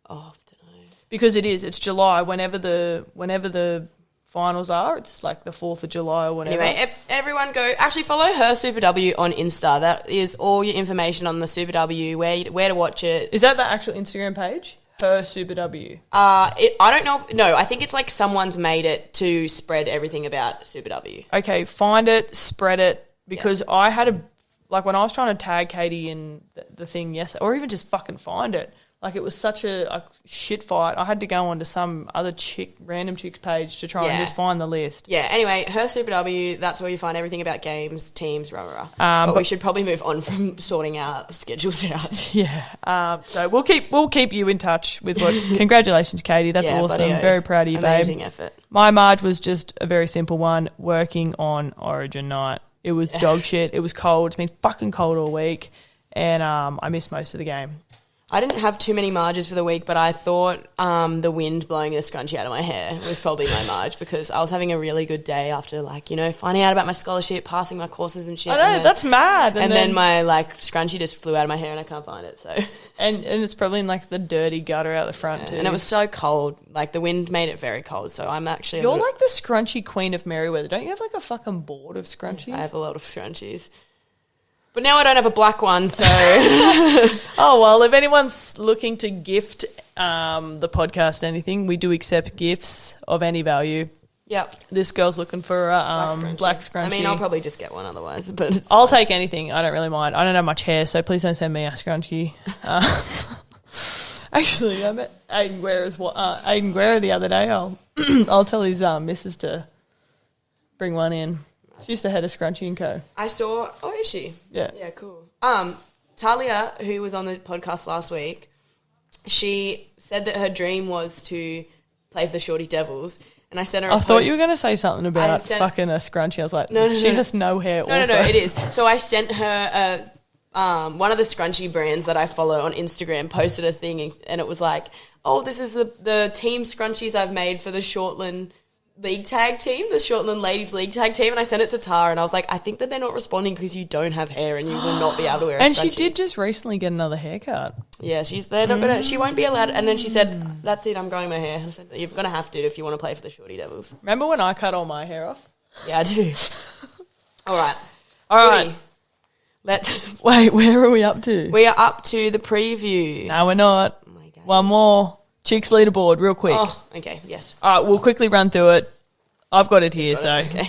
Oh, I don't know.
Because it is. It's July. Whenever the finals are, it's like the 4th of July or whatever.
Anyway, if everyone actually follow her Super W on Insta. That is all your information on the Super W, where to watch it.
Is that the actual Instagram page? Her Super W.
I don't know. No, I think it's like someone's made it to spread everything about Super W.
Okay, find it, spread it, because I had when I was trying to tag Katie in the thing yesterday, or even just fucking find it, like it was such a shit fight. I had to go onto some other random chick's page to try and just find the list.
Yeah, anyway, her Super W, that's where you find everything about games, teams, but we should probably move on from sorting our schedules out.
Yeah. So we'll keep you in touch with what. Congratulations, Katie. That's awesome.
Buddy,
very proud of you,
amazing
babe.
Effort.
My Marge was just a very simple one, working on Origin night. It was dog shit. It was cold. It's been fucking cold all week, and I missed most of the game.
I didn't have too many Marges for the week, but I thought the wind blowing the scrunchie out of my hair was probably my Marge because I was having a really good day after, like, you know, finding out about my scholarship, passing my courses and shit.
I know, that's mad.
And then my, like, scrunchie just flew out of my hair and I can't find it, so.
And it's probably in, like, the dirty gutter out the front too.
And it was so cold. Like, the wind made it very cold, so I'm actually...
You're like the scrunchy queen of Merriweather. Don't you have, like, a fucking board of scrunchies?
Yes, I have a lot of scrunchies. But now I don't have a black one, so...
Oh, well, if anyone's looking to gift the podcast anything, we do accept gifts of any value.
Yep.
This girl's looking for a black scrunchie.
I mean, I'll probably just get one otherwise, but
I'll take anything. I don't really mind. I don't have much hair, so please don't send me a scrunchie. Actually, I met Aiden Guerra the other day. I'll tell his missus to bring one in. She's the head of Scrunchy & Co.
I saw... Oh, is she?
Yeah.
Yeah, cool. Talia, who was on the podcast last week, she said that her dream was to play for the Shorty Devils, and I sent her a post.
Thought you were going to say something about fucking a scrunchie. I was like, she has no hair
No, it is. So I sent her one of the scrunchie brands that I follow on Instagram posted a thing, and it was like, oh, this is the team scrunchies I've made for the Shortland League Tag team, the Shortland Ladies League Tag team, and I sent it to Tara, and I was like, I think that they're not responding because you don't have hair and you will not be able to wear a scrunchie.
And she did just recently get another haircut.
Yeah, they're not gonna. She won't be allowed. And then she said, "That's it. I'm growing my hair." And I said, "You're gonna have to if you want to play for the Shorty Devils."
Remember when I cut all my hair off?
Yeah, I do. All right.
Let's wait. Where are we up to?
We are up to the preview.
No, we're not.
Oh my God.
One more. Chix leaderboard, real quick.
Oh, okay. Yes.
All right, we'll quickly run through it. I've got it here,
Okay.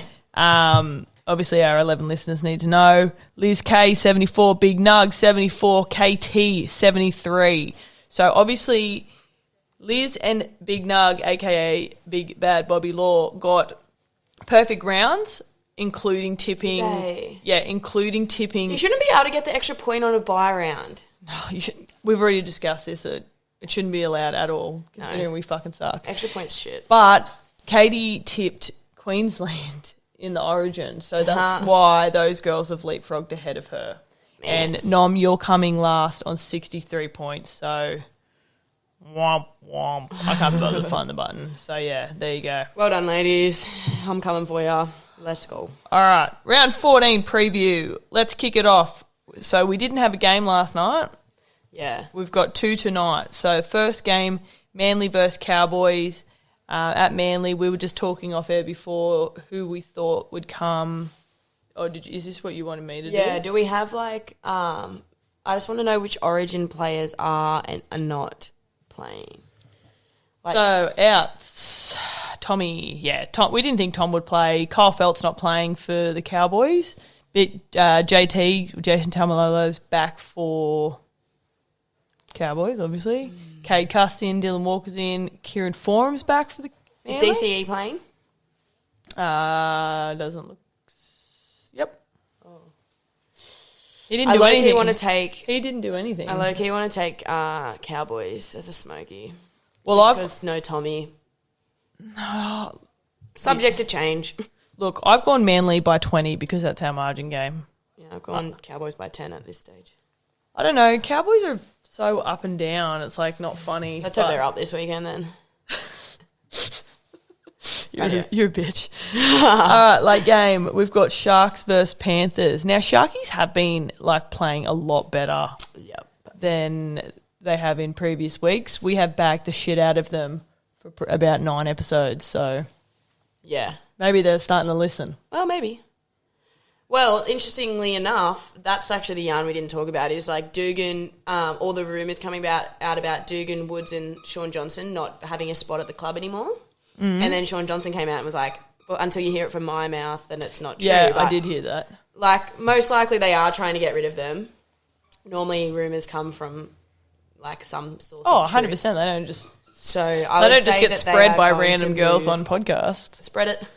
Obviously our 11 listeners need to know. Liz K, 74, Big Nug, 74, KT, 73. So obviously Liz and Big Nug, a.k.a. Big Bad Bobby Law, got perfect rounds, including tipping. Including tipping.
You shouldn't be able to get the extra point on a bye round.
No, we've already discussed this. It shouldn't be allowed at all, considering we fucking suck.
Extra points shit.
But Katie tipped Queensland in the Origin, so that's why those girls have leapfrogged ahead of her. Man. And Nom, you're coming last on 63 points, so womp womp. I can't be bothered to find the button. So yeah, there you go.
Well done, ladies. I'm coming for ya. Let's go.
All right, round 14 preview. Let's kick it off. So we didn't have a game last night.
Yeah.
We've got two tonight. So first game, Manly versus Cowboys. At Manly, we were just talking off air before who we thought would come. Or is this what you wanted me to do?
Yeah, do we have like I just want to know which Origin players are and are not playing. Like,
so outs, Tommy, we didn't think Tom would play. Kyle Felt's not playing for the Cowboys. But JT, Jason Tamalolo's back for Cowboys, obviously. Cade Cust in, Dylan Walker's in, Kieran Forum's back for the
Manly? Is DCE playing?
Doesn't look... Yep.
Oh.
He didn't do anything.
He
didn't do anything.
I low-key want to take Cowboys as a smoky.
Well,
because no Tommy. Subject to change.
Look, I've gone Manly by 20 because that's our margin game.
Yeah, I've gone Cowboys by 10 at this stage.
I don't know. Cowboys are so up and down. It's like not funny.
Let's hope they're up this weekend then.
You're a bitch. All right, late game. We've got Sharks versus Panthers. Now, Sharkies have been like playing a lot better than they have in previous weeks. We have bagged the shit out of them for about 9 episodes. So,
yeah.
Maybe they're starting to listen.
Well, maybe. Well, interestingly enough, that's actually the yarn we didn't talk about is like Dugan, all the rumours coming out about Dugan, Woods and Sean Johnson not having a spot at the club anymore. Mm-hmm. And then Sean Johnson came out and was like, well, until you hear it from my mouth, then it's not true.
Yeah,
but
I did hear that.
Like, most likely they are trying to get rid of them. Normally rumours come from like some sort of
100%. They don't just...
So
they don't just get spread by random girls on podcasts.
Spread it.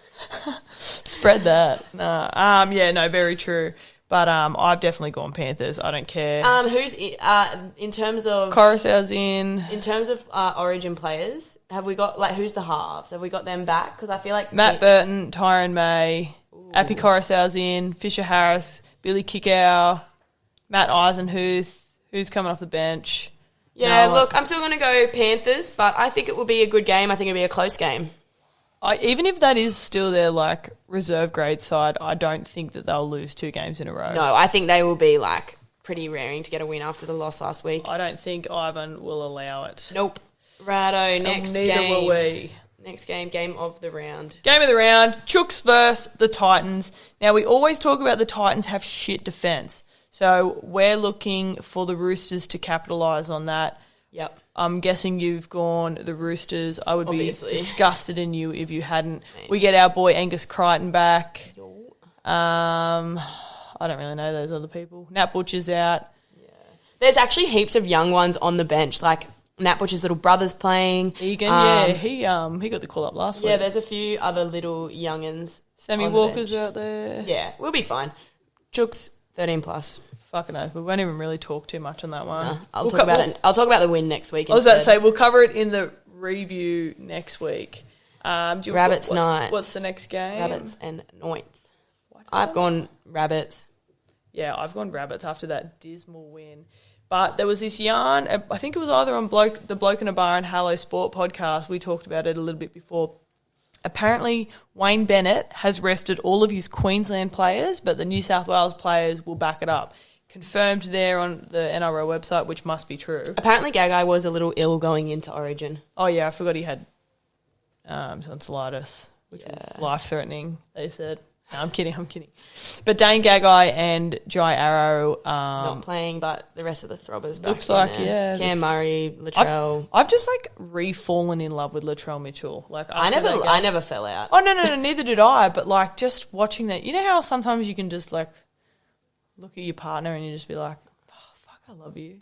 Spread that. No, very true. But I've definitely gone Panthers. I don't care.
Who's in terms of
Coruscant's in?
In terms of Origin players, have we got who's the halves? Have we got them back? Because I feel like
Matt Burton, Tyron May, Appy Coruscant's in, Fisher Harris, Billy Kickow, Matt Eisenhuth, who's coming off the bench.
Yeah,
No,
look, I'm still going to go Panthers, but I think it will be a good game. I think it'll be a close game.
Even if that is still their like reserve grade side, I don't think that they'll lose 2 games in a row.
No, I think they will be like pretty raring to get a win after the loss last week.
I don't think Ivan will allow it.
Nope. Righto, next
Neither
game.
will we.
Next game of the round.
Game of the round, Chix versus the Titans. Now, we always talk about the Titans have shit defence. So we're looking for the Roosters to capitalise on that.
Yep.
I'm guessing you've gone the Roosters. I would
Obviously.
be disgusted in you if you hadn't. We get our boy Angus Crichton back. I don't really know those other people. Nat Butcher's out.
Yeah. There's actually heaps of young ones on the bench, like Nat Butcher's little brother's playing.
Egan, he got the call up last week.
Yeah, there's a few other little youngins.
Sammy
on the
Walker's
bench.
out there.
Yeah, we'll be fine. Chooks 13 plus.
Fucking oath. We won't even really talk too much on that one.
I'll talk about it. I'll talk about the win next week.
I was about to say we'll cover it in the review next week.
Rabbits Knights.
What's the next game?
Rabbits and Knights. I've gone Rabbits.
Yeah, I've gone Rabbits after that dismal win. But there was this yarn. I think it was either on the Bloke in a Bar and Hello Sport podcast. We talked about it a little bit before. Apparently, Wayne Bennett has rested all of his Queensland players, but the New South Wales players will back it up. Confirmed there on the NRL website, which must be true.
Apparently, Gagai was a little ill going into Origin.
Oh, yeah, I forgot he had tonsillitis, which was life-threatening, they said. No, I'm kidding. But Dane Gagai and Jai Arrow...
not playing, but the rest of the throbbers back
looks like,
there.
yeah.
Cam Murray, Latrell.
I've just, like, re-fallen in love with Latrell Mitchell. Like
I never fell out.
Oh, no, neither did I. But, like, just watching that... You know how sometimes you can just, like, look at your partner and you just be like, oh, fuck, I love you.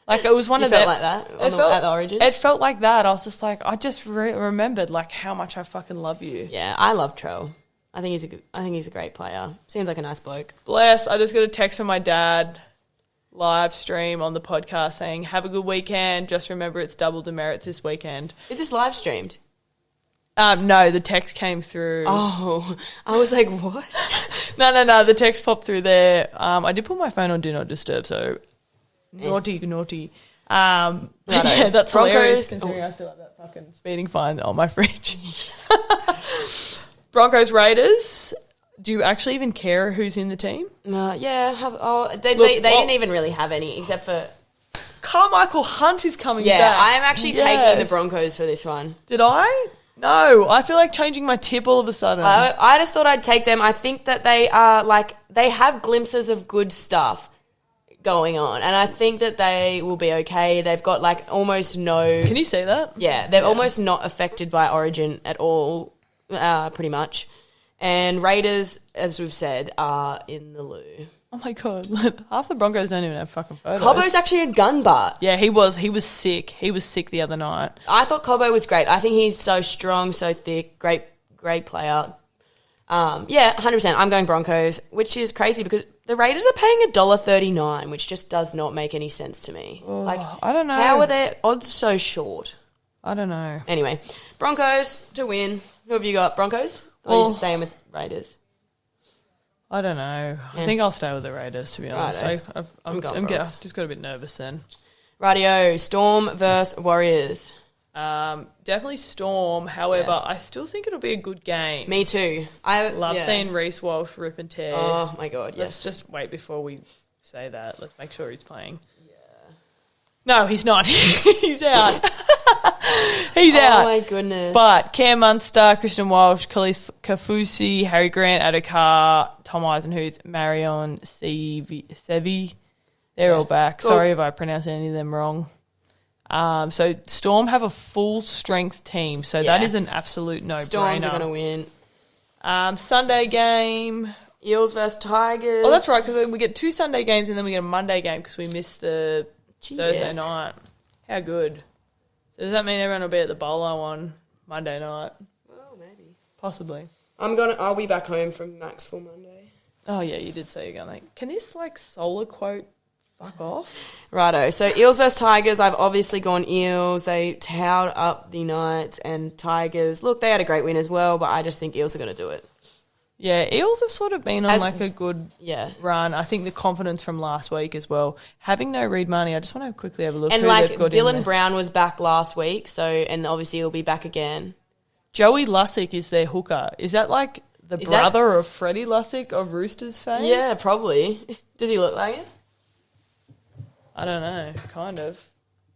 Like, it was one
You
of
felt
them.
like that at the Origin?
It felt like that. I was just like, I just remembered, like, how much I fucking love you.
Yeah, I love Trell. I think he's a great player. Seems like a nice bloke.
Bless. I just got a text from my dad live stream on the podcast saying, have a good weekend. Just remember it's double demerits this weekend.
Is this live streamed?
No, the text came through.
Oh, I was like, what?
No. The text popped through there. I did put my phone on Do Not Disturb, so naughty. Yeah, that's
Broncos.
hilarious considering I still have that fucking speeding fine on my fridge. Broncos Raiders. Do you actually even care who's in the team?
Yeah. They didn't even really have any except for...
Carmichael Hunt is coming back.
Yeah, I'm actually taking the Broncos for this one.
Did I? No, I feel like changing my tip all of a sudden.
I just thought I'd take them. I think that they are they have glimpses of good stuff going on, and I think that they will be okay. They've got like almost no...
Can you say that?
Yeah, they're almost not affected by Origin at all, pretty much. And Raiders, as we've said, are in the loo.
Oh my God, half the Broncos don't even have fucking photos.
Cobbo's actually a gun butt.
Yeah, he was sick. He was sick the other night.
I thought Cobbo was great. I think he's so strong, so thick, great player. 100%. I'm going Broncos, which is crazy because the Raiders are paying $1.39, which just does not make any sense to me.
I don't know.
How are their odds so short?
I don't know.
Anyway, Broncos to win. Who have you got? Broncos? Or are you saying with Raiders?
I don't know. Yeah. I think I'll stay with the Raiders, to be honest.
I'm
just got a bit nervous then.
Rightio, Storm versus Warriors.
Definitely Storm. However, I still think it'll be a good game.
Me too. I
love seeing Reece Walsh rip and tear.
Oh my God, yes.
Let's just wait before we say that. Let's make sure he's playing. Yeah. No, he's not. He's out. He's out.
Oh my goodness.
But Cam Munster, Christian Walsh, Khalif Kafusi, Harry Grant, Adokar, Tom Eisenhuth, Marion Sevi. They're all back.
Cool.
Sorry if I pronounced any of them wrong. So Storm have a full strength team, so that is an absolute no-brainer.
Storms are going to win.
Sunday game.
Eels versus Tigers.
Oh, that's right, because we get 2 Sunday games and then we get a Monday game because we missed the Thursday night. How good. So does that mean everyone will be at the bowler on Monday night?
Well, maybe.
Possibly.
I'll be back home from Max for Monday.
Oh, yeah, you did say you're going to... Can this, solar quote fuck off?
Righto. So, Eels versus Tigers. I've obviously gone Eels. They towed up the Knights and Tigers. Look, they had a great win as well, but I just think Eels are going to do it.
Yeah, Eels have sort of been on a good
Yeah.
run. I think the confidence from last week as well. Having no Reed Money, I just want to quickly have a look.
And
who they've got in
Dylan
there.
Brown was back last week, and obviously he'll be back again.
Joey Lussick is their hooker. Is that like the brother of Freddie Lussick of Roosters fame?
Yeah, probably. Does he look like it?
I don't know, kind of.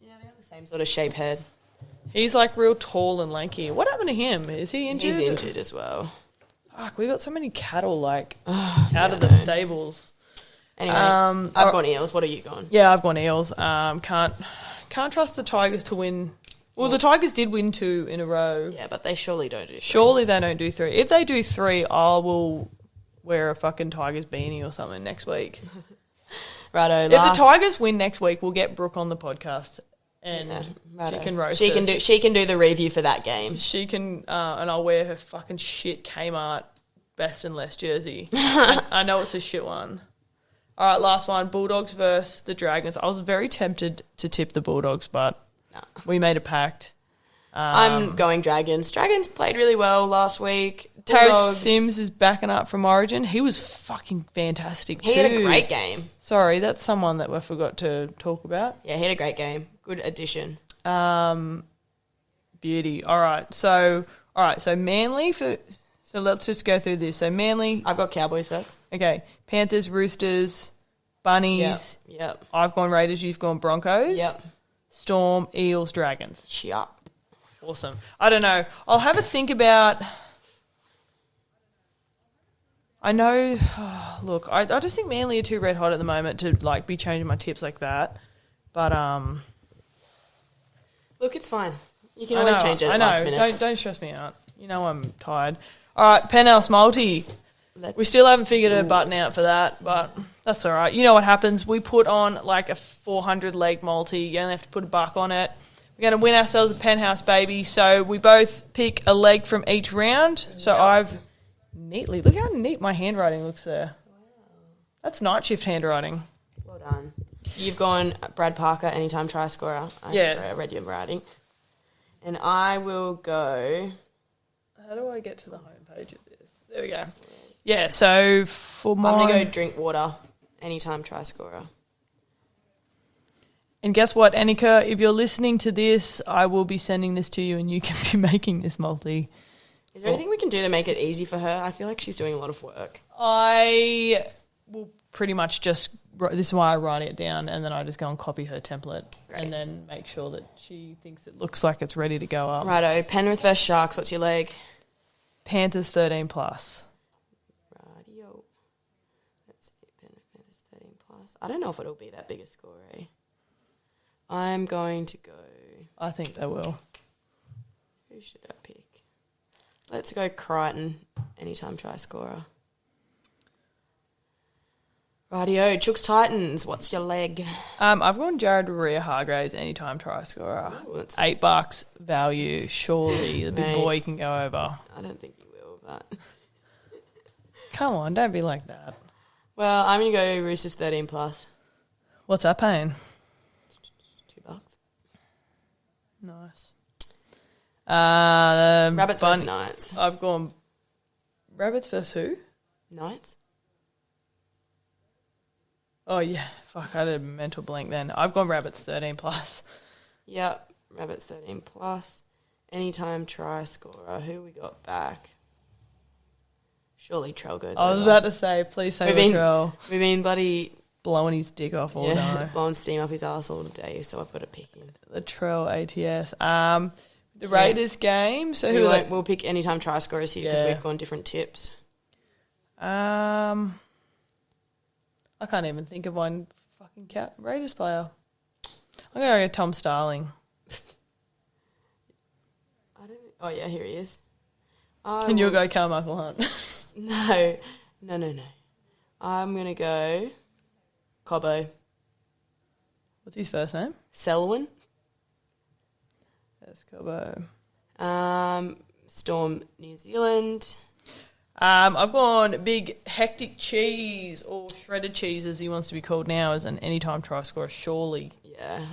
Yeah, they have the same sort of shape head.
He's like real tall and lanky. What happened to him? Is he injured?
He's injured as well.
Fuck, we got so many cattle out of the stables.
Anyway, I've gone Eels. What are you going?
Yeah, I've gone Eels. Can't trust the Tigers to win. Well, the Tigers did win 2 in a row.
Yeah, but they surely don't do 3.
Surely they don't do 3. If they do 3, I will wear a fucking Tigers beanie or something next week.
Righto.
If the Tigers win next week, we'll get Brooke on the podcast and she can roast us.
She can do the review for that game.
She can, and I'll wear her fucking shit Kmart best and less jersey. I know it's a shit one. All right, last one. Bulldogs versus the Dragons. I was very tempted to tip the Bulldogs, but we made a pact.
I'm going Dragons. Dragons played really well last week.
Tarek Sims is backing up from Origin. He was fucking fantastic too.
He had a great game.
Sorry, that's someone that we forgot to talk about.
Yeah, he had a great game. Good addition.
Beauty. All right, so Manly So let's just go through this. So Manly.
I've got Cowboys first.
Okay. Panthers, Roosters, Bunnies.
Yep.
I've gone Raiders. You've gone Broncos.
Yep.
Storm, Eels, Dragons.
Yep.
Awesome. I don't know. I'll have a think about. I know. Look, I just think Manly are too red hot at the moment to be changing my tips like that. But
look, it's fine. You can always change it at last minute.
Don't stress me out. You know I'm tired. All right, Penthouse Multi. We still haven't figured a button out for that, but that's all right. You know what happens? We put on a 400 leg multi. You only have to put $1 on it. We're going to win ourselves a Penthouse, baby. So we both pick a leg from each round. So I've neatly... Look how neat my handwriting looks there. Wow. That's night shift handwriting.
Well done. You've gone Brad Parker, anytime try scorer. Sorry, I read your writing. And I will go...
How do I get to the homepage of this? There we go. Yeah, so for my...
I'm going to go Drinkwater, anytime try scorer.
And guess what, Annika? If you're listening to this, I will be sending this to you and you can be making this multi.
Is there anything we can do to make it easy for her? I feel like she's doing a lot of work.
I will pretty much just... This is why I write it down and then I just go and copy her template. Great. And then make sure that she thinks it looks like it's ready to go up.
Righto. Penrith versus Sharks. What's your leg?
Panthers 13+. Rightio.
Let's see. Panthers 13+. I don't know if it'll be that big a score, eh? I'm going to go...
I think they will.
Who should I pick? Let's go Crichton, anytime try scorer. Rightio, Chooks Titans, what's your leg?
I've gone Jared Rea-Hargraves, anytime try scorer. Ooh, $8 value, surely the big boy can go over.
I don't think you will, but...
Come on, don't be like that.
Well, I'm going to go Roosters 13+.
What's that paying?
$2.
Nice.
Rabbits versus Knights.
I've gone Rabbits versus who?
Knights.
Oh, yeah. Fuck, I had a mental blank then. I've gone Rabbits 13+.
Yep, Rabbits 13+. Anytime try scorer. Who we got back? Surely Trell goes
I was about to say, please say Latrell.
We've been bloody...
blowing his dick off all day.
Blowing steam up his ass all day, so I've got to pick him.
Latrell ATS. The Raiders game. So
we'll pick anytime try scorers here because we've gone different tips.
I can't even think of one fucking Raiders player. I'm going to go Tom Starling.
Oh, yeah, here he is.
And you'll go Carmichael Hunt.
No. I'm going to go Cobbo.
What's his first name?
Selwyn.
That's Cobbo.
Storm, New Zealand.
I've gone big hectic cheese or shredded cheese as he wants to be called now as an anytime try scorer. Surely,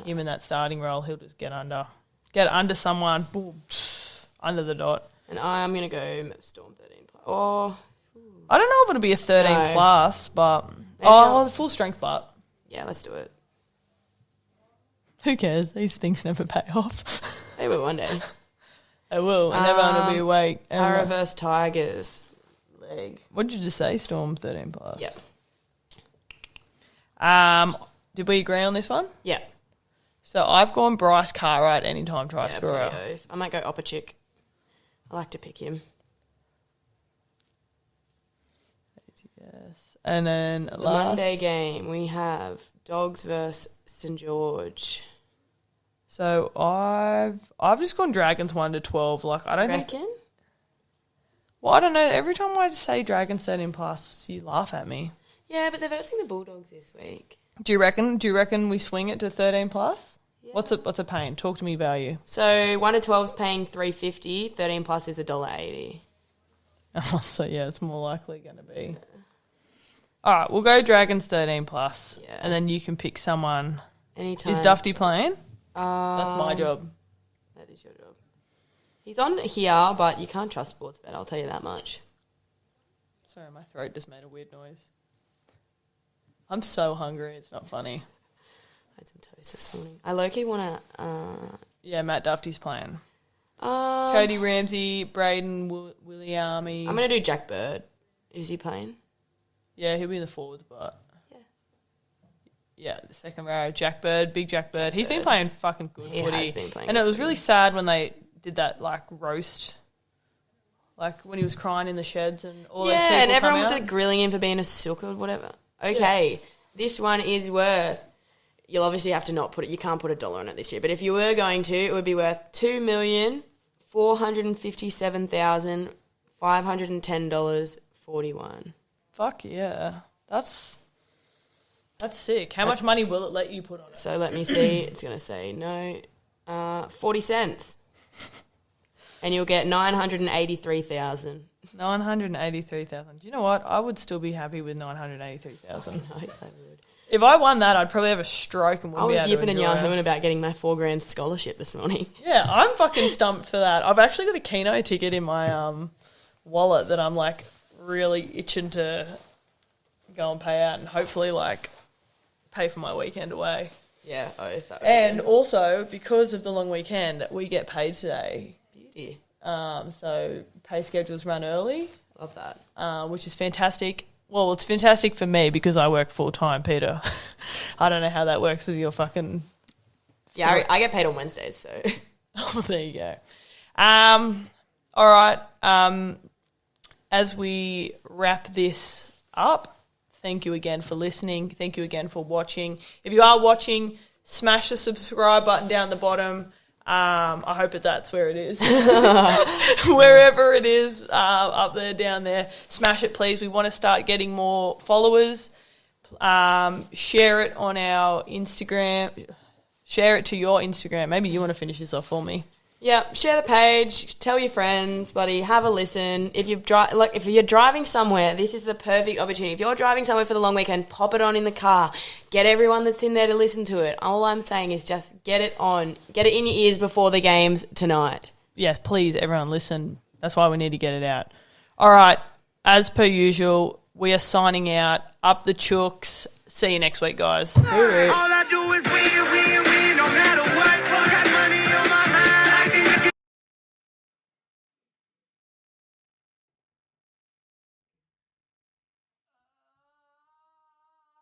him in that starting role, he'll just get under someone, boom, under the dot.
And I'm going to go Storm 13+. Oh,
I don't know if it'll be a 13
No.
plus, but...
Maybe
the full strength butt.
Yeah, let's do it.
Who cares? These things never pay off.
They will one day.
They will, and everyone will be awake.
Our reverse tigers leg.
What did you just say? Storm 13 plus.
Yeah.
Did we agree on this one?
Yeah.
So I've gone Bryce Cartwright anytime try scorer.
bloody oath. I might go Oppa Chick. I like to pick him.
Yes. And then
The Monday game, we have Dogs versus St. George.
So I've just gone Dragons 1 to 12. Like I don't think.
Reckon?
Well, I don't know. Every time I say Dragons 13 plus, you laugh at me.
Yeah, but they're versing the Bulldogs this week.
Do you reckon we swing it to 13 plus?
Yeah.
What's a pain? Talk to me value.
So 1 to 12 is paying $3.50. 13 plus is $1.80.
Oh, so yeah, it's more likely going to be. All right, we'll go Dragons 13 plus,
Yeah.
and then you can pick someone.
Anytime.
Is Dufty playing? That's my job.
That is your job. He's on here, but you can't trust sports bet. I'll tell you that much.
Sorry, my throat just made a weird noise. I'm so hungry. It's not funny.
I had some toast this morning. I low-key want to...
Yeah, Matt Dufty's playing. Cody Ramsey, Braden Williami.
I'm going to do Jack Bird. Is he playing?
Yeah, he'll be in the forwards, but...
Yeah.
Yeah, the second row, Jack Bird, big Jack Bird. He's been playing fucking good
He
footy.
has been playing
and
good
it was
footy.
really sad when they did that, like, roast. Like, when he was crying in the sheds and all those people
Yeah, and everyone
come
was
out.
like grilling him for being a sook or whatever. Okay, This one is worth... You'll obviously have to not put it... You can't put $1 on it this year. But if you were going to, it would be worth $2,457,510.41.
Fuck yeah. That's sick. How much money will it let you put on it?
So let me see. It's going to say no. 40 cents. And you'll get 983,000.
983,000. Do you know what? I would still be happy with 983,000.
No, they would.
If I won that, I'd probably have a stroke and
I
wouldn't be
was
able
yipping
to
and
enjoy
yahooing
it.
about getting my $4,000 scholarship this morning.
Yeah, I'm fucking stumped for that. I've actually got a Keno ticket in my wallet that I'm like really itching to go and pay out and hopefully like pay for my weekend away.
Yeah, oath.
And also because of the long weekend, we get paid today.
Beauty.
So pay schedules run early,
Love that.
which is fantastic. Well, it's fantastic for me because I work full time, Peter. I don't know how that works with your fucking.
Yeah, I get paid on Wednesdays, so.
Oh, there you go. All right. As we wrap this up, thank you again for listening. Thank you again for watching. If you are watching, smash the subscribe button down the bottom. I hope that's where it is. Wherever it is, up there, down there, smash it, please. We want to start getting more followers. Share it on our Instagram. Share it to your Instagram. Maybe you want to finish this off for me.
Yeah, share the page, tell your friends, buddy, have a listen. If you're driving somewhere, this is the perfect opportunity. If you're driving somewhere for the long weekend, pop it on in the car. Get everyone that's in there to listen to it. All I'm saying is just get it on. Get it in your ears before the games tonight.
Yeah, please, everyone, listen. That's why we need to get it out. All right, as per usual, we are signing out. Up the chooks. See you next week, guys.
All I do is win.